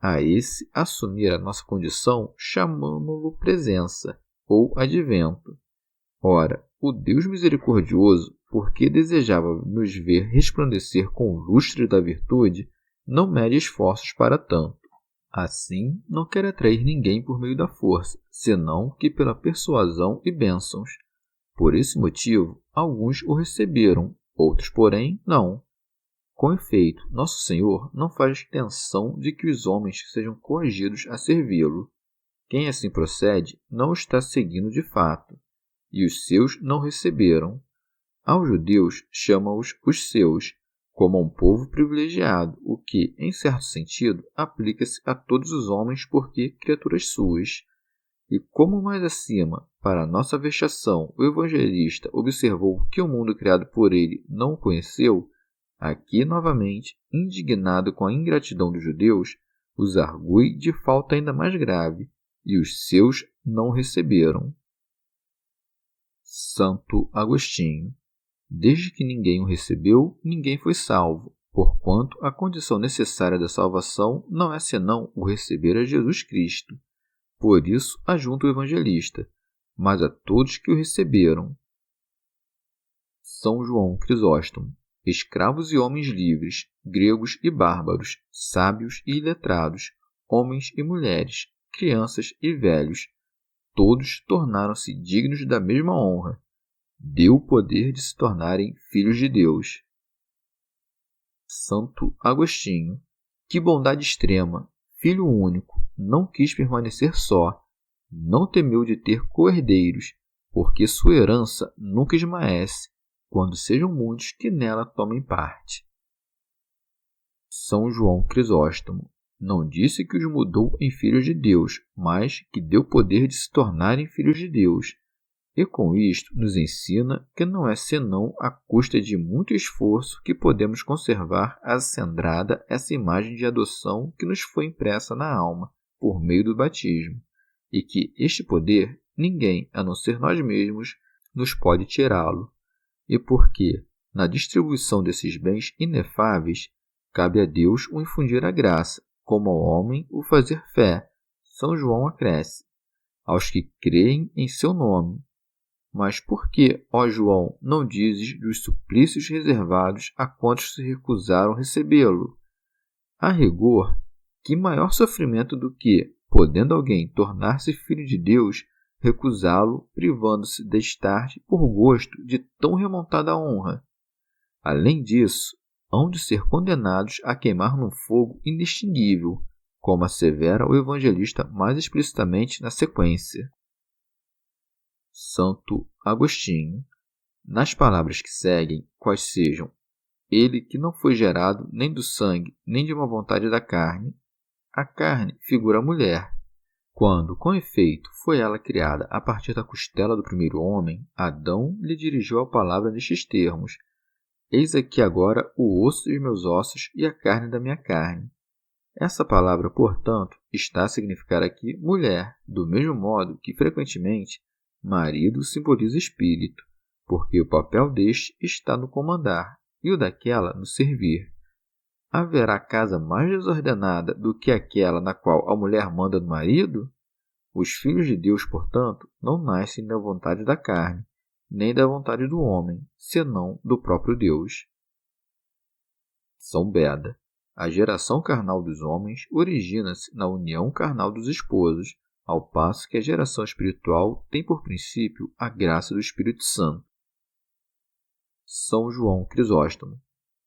C: A esse assumir a nossa condição, chamamo-lo presença, ou advento. Ora, o Deus misericordioso, porque desejava nos ver resplandecer com o lustre da virtude, não mede esforços para tanto. Assim, não quer atrair ninguém por meio da força, senão que pela persuasão e bênçãos. Por esse motivo, alguns o receberam, outros, porém, não. Com efeito, Nosso Senhor não faz extensão de que os homens sejam coagidos a servi-lo. Quem assim procede não o está seguindo de fato, e os seus não receberam. Aos judeus chama-os os seus, como a um povo privilegiado, o que, em certo sentido, aplica-se a todos os homens porque criaturas suas. E como mais acima, para nossa vexação, o evangelista observou que o mundo criado por ele não o conheceu, aqui, novamente, indignado com a ingratidão dos judeus, os argui de falta ainda mais grave, e os seus não receberam. Santo Agostinho. Desde que ninguém o recebeu, ninguém foi salvo, porquanto a condição necessária da salvação não é senão o receber a Jesus Cristo. Por isso, ajunta o evangelista, mas a todos que o receberam. São João Crisóstomo. Escravos e homens livres, gregos e bárbaros, sábios e iletrados, homens e mulheres, crianças e velhos, todos tornaram-se dignos da mesma honra. Deu o poder de se tornarem filhos de Deus. Santo Agostinho. Que bondade extrema! Filho único, não quis permanecer só, não temeu de ter co-herdeiros, porque sua herança nunca esmaece, quando sejam muitos que nela tomem parte. São João Crisóstomo. Não disse que os mudou em filhos de Deus, mas que deu poder de se tornarem filhos de Deus. E com isto nos ensina que não é senão à custa de muito esforço que podemos conservar acendrada essa imagem de adoção que nos foi impressa na alma, por meio do batismo, e que este poder ninguém, a não ser nós mesmos, nos pode tirá-lo. E porque, na distribuição desses bens inefáveis, cabe a Deus o infundir a graça, como ao homem o fazer fé, São João acresce, aos que creem em seu nome, Mas por que, ó João, não dizes dos suplícios reservados a quantos se recusaram recebê-lo? A rigor, que maior sofrimento do que, podendo alguém tornar-se filho de Deus, recusá-lo, privando-se deste por gosto de tão remontada honra? Além disso, hão de ser condenados a queimar num fogo indistinguível, como assevera o evangelista mais explicitamente na sequência. Santo Agostinho. Nas palavras que seguem, quais sejam: ele que não foi gerado nem do sangue, nem de uma vontade da carne, a carne figura a mulher. Quando, com efeito, foi ela criada a partir da costela do primeiro homem, Adão lhe dirigiu a palavra nestes termos: eis aqui agora o osso dos meus ossos e a carne da minha carne. Essa palavra, portanto, está a significar aqui mulher, do mesmo modo que, frequentemente, marido simboliza espírito, porque o papel deste está no comandar e o daquela no servir. Haverá casa mais desordenada do que aquela na qual a mulher manda no marido? Os filhos de Deus, portanto, não nascem da vontade da carne, nem da vontade do homem, senão do próprio Deus. São Beda. A geração carnal dos homens origina-se na união carnal dos esposos, ao passo que a geração espiritual tem por princípio a graça do Espírito Santo. São João Crisóstomo.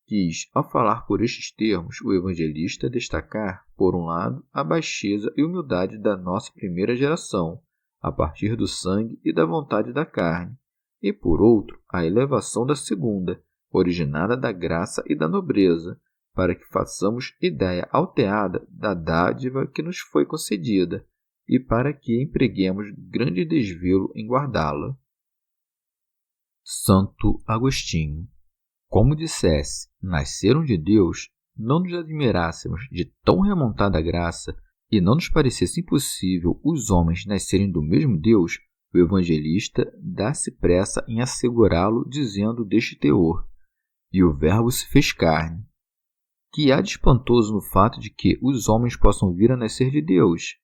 C: Quis, ao falar por estes termos, o evangelista destacar, por um lado, a baixeza e humildade da nossa primeira geração, a partir do sangue e da vontade da carne, e, por outro, a elevação da segunda, originada da graça e da nobreza, para que façamos ideia alteada da dádiva que nos foi concedida, e para que empreguemos grande desvelo em guardá-la. Santo Agostinho. Como dissesse, nasceram de Deus, não nos admirássemos de tão remontada graça e não nos parecesse impossível os homens nascerem do mesmo Deus, o evangelista dá-se pressa em assegurá-lo dizendo deste teor: e o Verbo se fez carne. Que há de espantoso no fato de que os homens possam vir a nascer de Deus?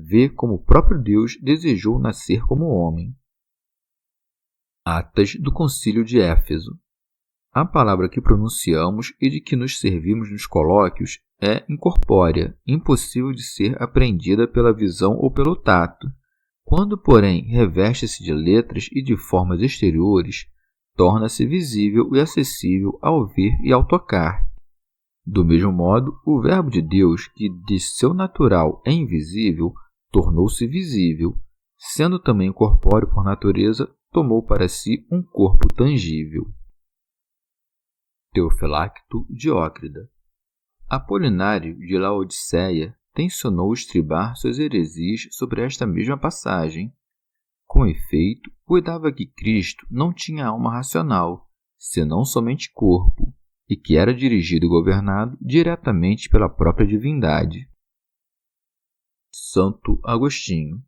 C: Vê como o próprio Deus desejou nascer como homem. Atas do Concílio de Éfeso. A palavra que pronunciamos e de que nos servimos nos colóquios é incorpórea, impossível de ser apreendida pela visão ou pelo tato. Quando, porém, reveste-se de letras e de formas exteriores, torna-se visível e acessível ao ver e ao tocar. Do mesmo modo, o Verbo de Deus, que de seu natural é invisível, tornou-se visível. Sendo também corpóreo por natureza, tomou para si um corpo tangível. Teofilacto Diócrida. Apolinário de Laodiceia tencionou estribar suas heresias sobre esta mesma passagem. Com efeito, cuidava que Cristo não tinha alma racional, senão somente corpo, e que era dirigido e governado diretamente pela própria divindade. Santo Agostinho.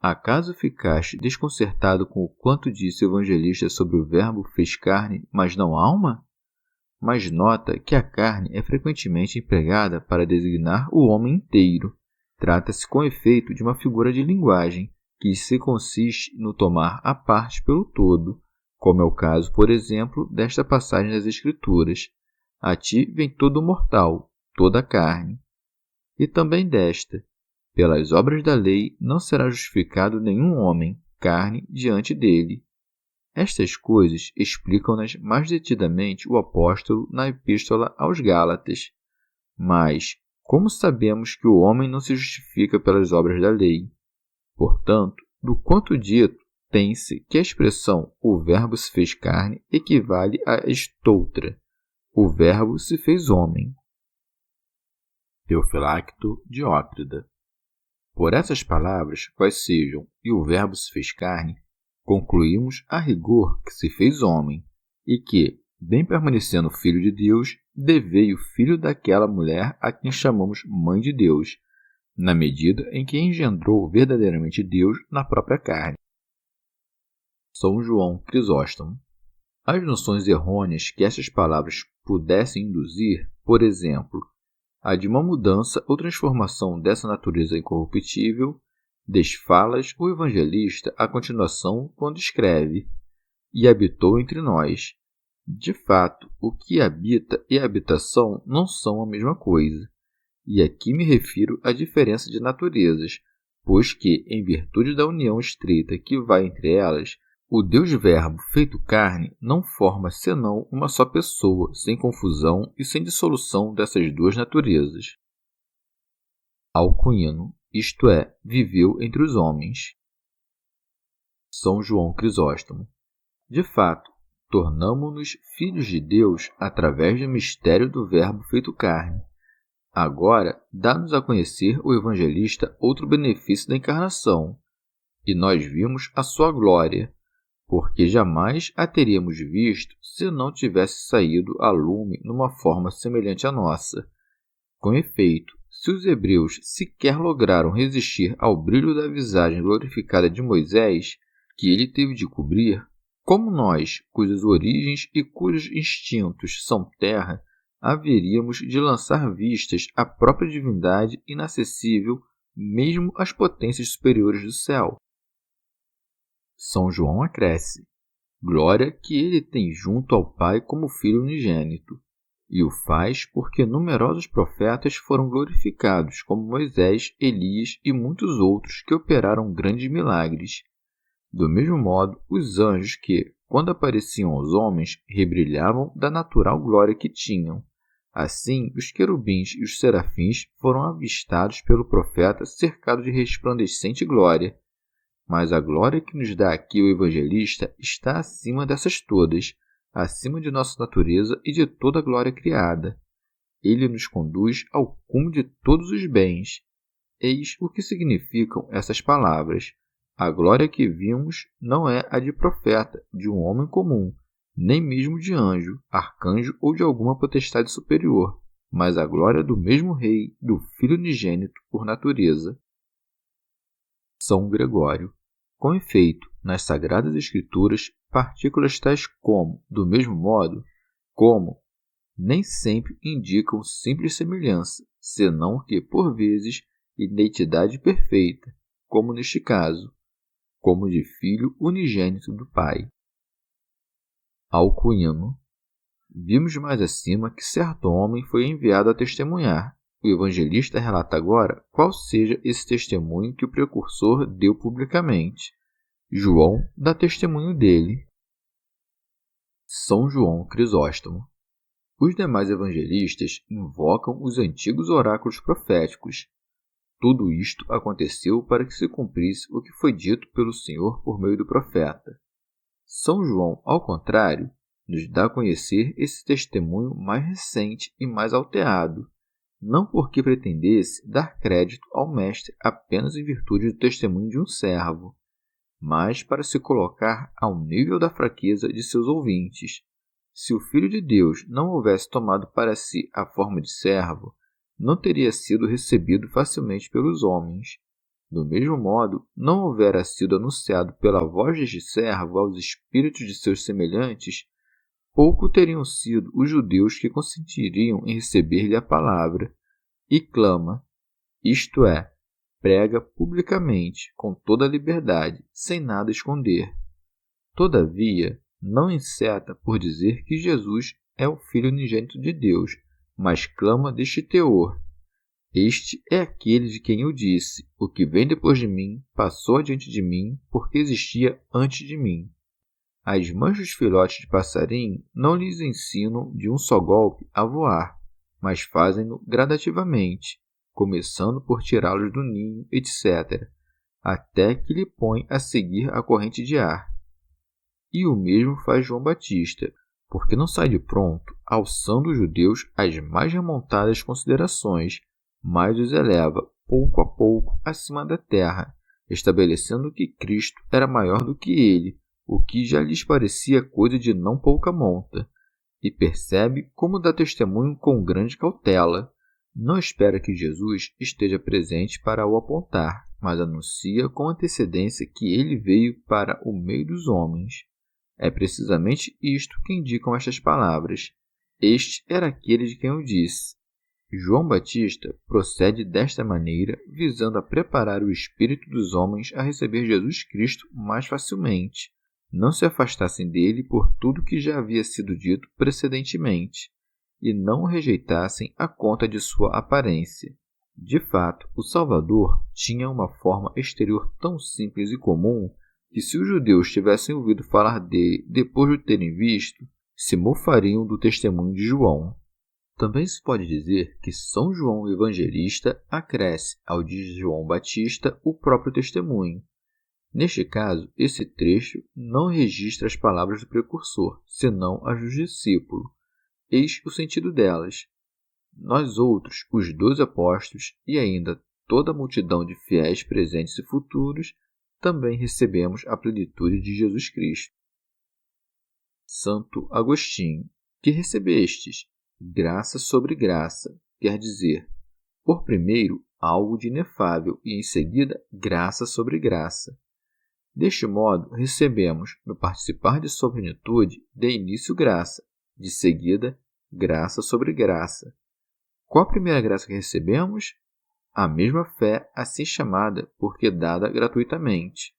C: Acaso ficaste desconcertado com o quanto disse o evangelista sobre o Verbo fez carne, mas não alma? Mas nota que a carne é frequentemente empregada para designar o homem inteiro. Trata-se com efeito de uma figura de linguagem, que se consiste no tomar a parte pelo todo, como é o caso, por exemplo, desta passagem das Escrituras: a ti vem todo o mortal, toda a carne. E também desta: pelas obras da lei não será justificado nenhum homem, carne, diante dele. Estas coisas explicam-nas mais detidamente o apóstolo na Epístola aos Gálatas. Mas, como sabemos que o homem não se justifica pelas obras da lei? Portanto, do quanto dito, tem-se que a expressão o Verbo se fez carne equivale a estoutra: o Verbo se fez homem. Teofilacto Diócrida. Por essas palavras, quais sejam, e o Verbo se fez carne, concluímos a rigor que se fez homem, e que, bem permanecendo filho de Deus, deveio filho daquela mulher a quem chamamos Mãe de Deus, na medida em que engendrou verdadeiramente Deus na própria carne. São João Crisóstomo. As noções errôneas que essas palavras pudessem induzir, por exemplo, a de uma mudança ou transformação dessa natureza incorruptível, Desfala-as o evangelista à continuação quando escreve: E habitou entre nós. De fato, o que habita e habitação não são a mesma coisa. E aqui me refiro à diferença de naturezas, pois que, em virtude da união estreita que vai entre elas, o Deus Verbo feito carne não forma senão uma só pessoa, sem confusão e sem dissolução dessas duas naturezas. Alcuino, isto é, viveu entre os homens. São João Crisóstomo. De fato, tornamo-nos filhos de Deus através do mistério do Verbo feito carne. Agora, dá-nos a conhecer o evangelista outro benefício da encarnação, e nós vimos a sua glória, porque jamais a teríamos visto se não tivesse saído a lume numa forma semelhante à nossa. Com efeito, se os hebreus sequer lograram resistir ao brilho da visagem glorificada de Moisés, que ele teve de cobrir, como nós, cujas origens e cujos instintos são terra, haveríamos de lançar vistas à própria divindade inacessível mesmo às potências superiores do céu. São João acresce: glória que ele tem junto ao Pai como Filho unigênito, e o faz porque numerosos profetas foram glorificados, como Moisés, Elias e muitos outros que operaram grandes milagres. Do mesmo modo, os anjos que, quando apareciam aos homens, rebrilhavam da natural glória que tinham. Assim, os querubins e os serafins foram avistados pelo profeta cercados de resplandecente glória. Mas a glória que nos dá aqui o evangelista está acima dessas todas, acima de nossa natureza e de toda a glória criada. Ele nos conduz ao cume de todos os bens. Eis o que significam essas palavras. A glória que vimos não é a de profeta, de um homem comum, nem mesmo de anjo, arcanjo ou de alguma potestade superior, mas a glória do mesmo Rei, do Filho unigênito por natureza. São Gregório. Com efeito, nas Sagradas Escrituras, partículas tais como, do mesmo modo, como, nem sempre indicam simples semelhança, senão que, por vezes, identidade perfeita, como neste caso, como de Filho unigênito do Pai. Alcuino. Vimos mais acima que certo homem foi enviado a testemunhar. O evangelista relata agora qual seja esse testemunho que o precursor deu publicamente. João dá testemunho dele. São João Crisóstomo. Os demais evangelistas invocam os antigos oráculos proféticos. Tudo isto aconteceu para que se cumprisse o que foi dito pelo Senhor por meio do profeta. São João, ao contrário, nos dá a conhecer esse testemunho mais recente e mais alterado, não porque pretendesse dar crédito ao Mestre apenas em virtude do testemunho de um servo, mas para se colocar ao nível da fraqueza de seus ouvintes. Se o Filho de Deus não houvesse tomado para si a forma de servo, não teria sido recebido facilmente pelos homens. Do mesmo modo, não houvera sido anunciado pela voz deste servo aos espíritos de seus semelhantes, pouco teriam sido os judeus que consentiriam em receber-lhe a palavra, e clama, isto é, prega publicamente, com toda a liberdade, sem nada esconder. Todavia, não enceta por dizer que Jesus é o Filho unigênito de Deus, mas clama deste teor. Este é aquele de quem eu disse, o que vem depois de mim passou adiante de mim, porque existia antes de mim. As mães dos filhotes de passarinho não lhes ensinam de um só golpe a voar, mas fazem-no gradativamente, começando por tirá-los do ninho, etc., até que lhe põe a seguir a corrente de ar. E o mesmo faz João Batista, porque não sai de pronto, alçando os judeus às mais remontadas considerações, mas os eleva, pouco a pouco, acima da terra, estabelecendo que Cristo era maior do que ele, o que já lhes parecia coisa de não pouca monta, e percebe como dá testemunho com grande cautela. Não espera que Jesus esteja presente para o apontar, mas anuncia com antecedência que ele veio para o meio dos homens. É precisamente isto que indicam estas palavras. Este era aquele de quem eu disse. João Batista procede desta maneira, visando a preparar o espírito dos homens a receber Jesus Cristo mais facilmente, não se afastassem dele por tudo que já havia sido dito precedentemente, e não o rejeitassem à conta de sua aparência. De fato, o Salvador tinha uma forma exterior tão simples e comum que, se os judeus tivessem ouvido falar dele depois de o terem visto, se mofariam do testemunho de João. Também se pode dizer que São João Evangelista acresce ao de João Batista o próprio testemunho. Neste caso, esse trecho não registra as palavras do precursor, senão as do discípulo. Eis o sentido delas. Nós outros, os 12 apóstolos e ainda toda a multidão de fiéis presentes e futuros, também recebemos a plenitude de Jesus Cristo. Santo Agostinho, que recebestes? Graça sobre graça, quer dizer, por primeiro, algo de inefável e em seguida, graça sobre graça. Deste modo, recebemos, no participar de sua plenitude, de início graça, de seguida, graça sobre graça. Qual a primeira graça que recebemos? A mesma fé, assim chamada, porque dada gratuitamente.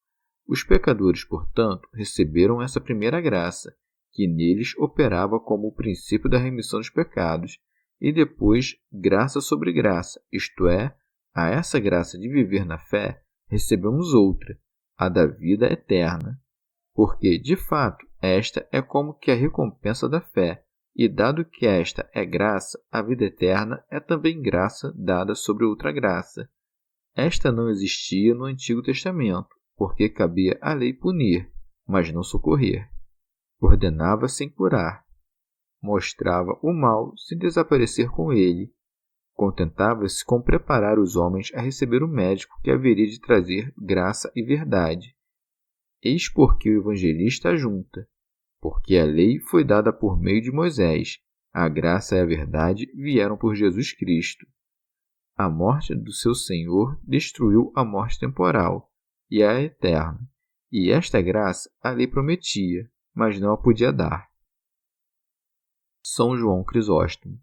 C: Os pecadores, portanto, receberam essa primeira graça, que neles operava como o princípio da remissão dos pecados, e depois graça sobre graça, isto é, a essa graça de viver na fé, recebemos outra, a da vida eterna. Porque, de fato, esta é como que a recompensa da fé, e dado que esta é graça, a vida eterna é também graça dada sobre outra graça. Esta não existia no Antigo Testamento, porque cabia à lei punir, mas não socorrer. Ordenava sem curar. Mostrava o mal sem desaparecer com ele. Contentava-se com preparar os homens a receber o médico que haveria de trazer graça e verdade. Eis porque o evangelista ajunta. Porque a lei foi dada por meio de Moisés, a graça e a verdade vieram por Jesus Cristo. A morte do seu Senhor destruiu a morte temporal e a eterna, e esta graça a lei prometia, mas não a podia dar. São João Crisóstomo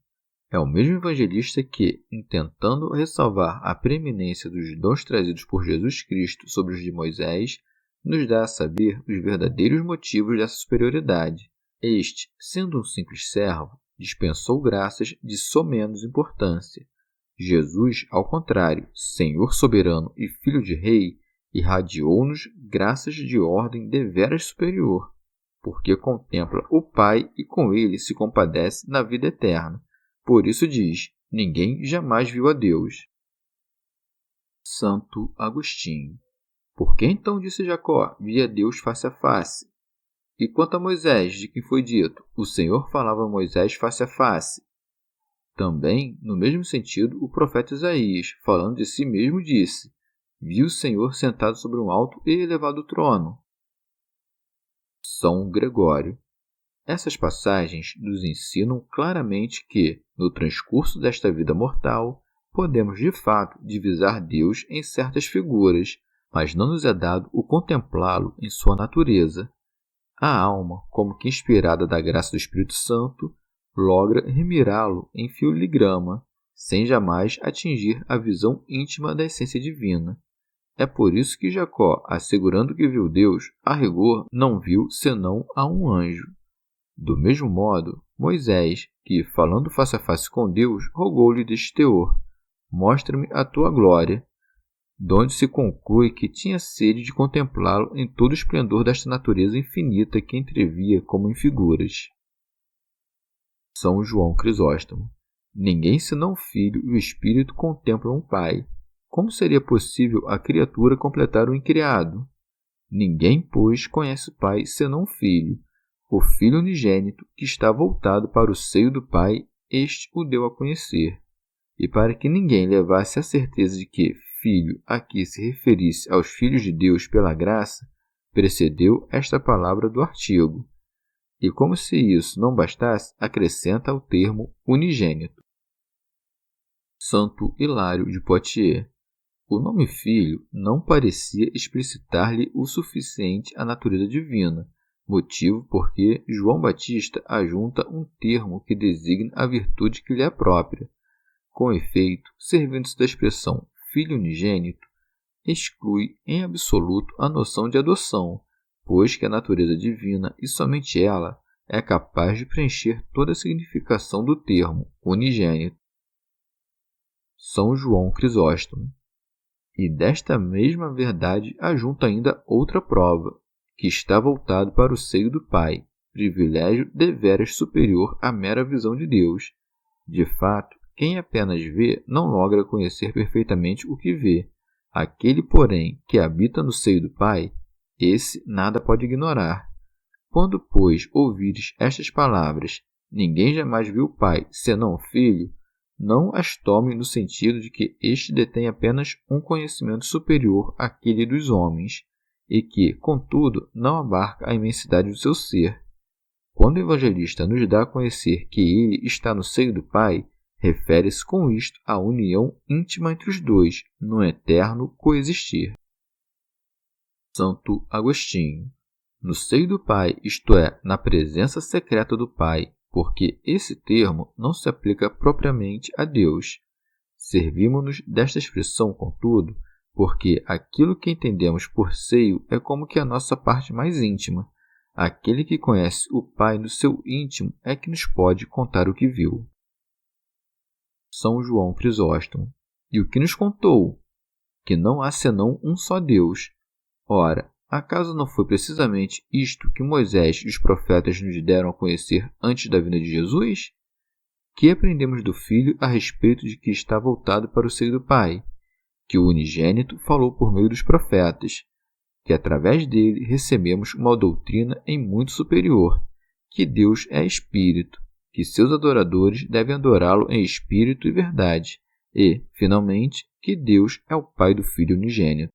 C: é o mesmo evangelista que, intentando ressalvar a preeminência dos dons trazidos por Jesus Cristo sobre os de Moisés, nos dá a saber os verdadeiros motivos dessa superioridade. Este, sendo um simples servo, dispensou graças de somenos importância. Jesus, ao contrário, Senhor soberano e Filho de Rei, irradiou-nos graças de ordem deveras superior, porque contempla o Pai e com ele se compadece na vida eterna. Por isso diz, ninguém jamais viu a Deus. Santo Agostinho. Por que então disse Jacó, vi a Deus face a face? E quanto a Moisés, de quem foi dito, o Senhor falava a Moisés face a face? Também, no mesmo sentido, o profeta Isaías, falando de si mesmo, disse, vi o Senhor sentado sobre um alto e elevado trono. São Gregório. Essas passagens nos ensinam claramente que, no transcurso desta vida mortal, podemos de fato divisar Deus em certas figuras, mas não nos é dado o contemplá-lo em sua natureza. A alma, como que inspirada da graça do Espírito Santo, logra remirá-lo em filigrama, sem jamais atingir a visão íntima da essência divina. É por isso que Jacó, assegurando que viu Deus, a rigor não viu senão a um anjo. Do mesmo modo, Moisés, que, falando face a face com Deus, rogou-lhe deste teor, mostra-me a tua glória, donde se conclui que tinha sede de contemplá-lo em todo o esplendor desta natureza infinita que entrevia como em figuras. São João Crisóstomo. Ninguém senão o Filho e o Espírito contemplam o Pai. Como seria possível a criatura completar o incriado? Ninguém, pois, conhece o Pai senão o Filho. O Filho unigênito, que está voltado para o seio do Pai, este o deu a conhecer. E para que ninguém levasse a certeza de que Filho aqui se referisse aos filhos de Deus pela graça, precedeu esta palavra do artigo. E como se isso não bastasse, acrescenta o termo unigênito. Santo Hilário de Poitiers. O nome Filho não parecia explicitar-lhe o suficiente a natureza divina, motivo porque João Batista ajunta um termo que designa a virtude que lhe é própria. Com efeito, servindo-se da expressão Filho unigênito, exclui em absoluto a noção de adoção, pois que a natureza divina, e somente ela, é capaz de preencher toda a significação do termo unigênito. São João Crisóstomo. E desta mesma verdade ajunta ainda outra prova, que está voltado para o seio do Pai, privilégio deveras superior à mera visão de Deus. De fato, quem apenas vê não logra conhecer perfeitamente o que vê. Aquele, porém, que habita no seio do Pai, esse nada pode ignorar. Quando, pois, ouvires estas palavras, ninguém jamais viu o Pai, senão o Filho, não as tome no sentido de que este detém apenas um conhecimento superior àquele dos homens, e que, contudo, não abarca a imensidade do seu ser. Quando o evangelista nos dá a conhecer que ele está no seio do Pai, refere-se com isto à união íntima entre os dois, no eterno coexistir. Santo Agostinho. No seio do Pai, isto é, na presença secreta do Pai, porque esse termo não se aplica propriamente a Deus. Servimos-nos desta expressão, contudo, porque aquilo que entendemos por seio é como que a nossa parte mais íntima. Aquele que conhece o Pai no seu íntimo é que nos pode contar o que viu. São João Crisóstomo. E o que nos contou? Que não há senão um só Deus. Ora, acaso não foi precisamente isto que Moisés e os profetas nos deram a conhecer antes da vinda de Jesus? Que aprendemos do Filho a respeito de que está voltado para o seio do Pai? Que o unigênito falou por meio dos profetas, que através dele recebemos uma doutrina em muito superior, que Deus é Espírito, que seus adoradores devem adorá-lo em espírito e verdade, e, finalmente, que Deus é o Pai do Filho unigênito.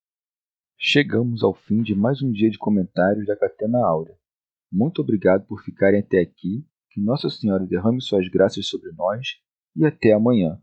A: Chegamos ao fim de mais um dia de comentários da Catena Áurea. Muito obrigado por ficarem até aqui, que Nossa Senhora derrame suas graças sobre nós e até amanhã.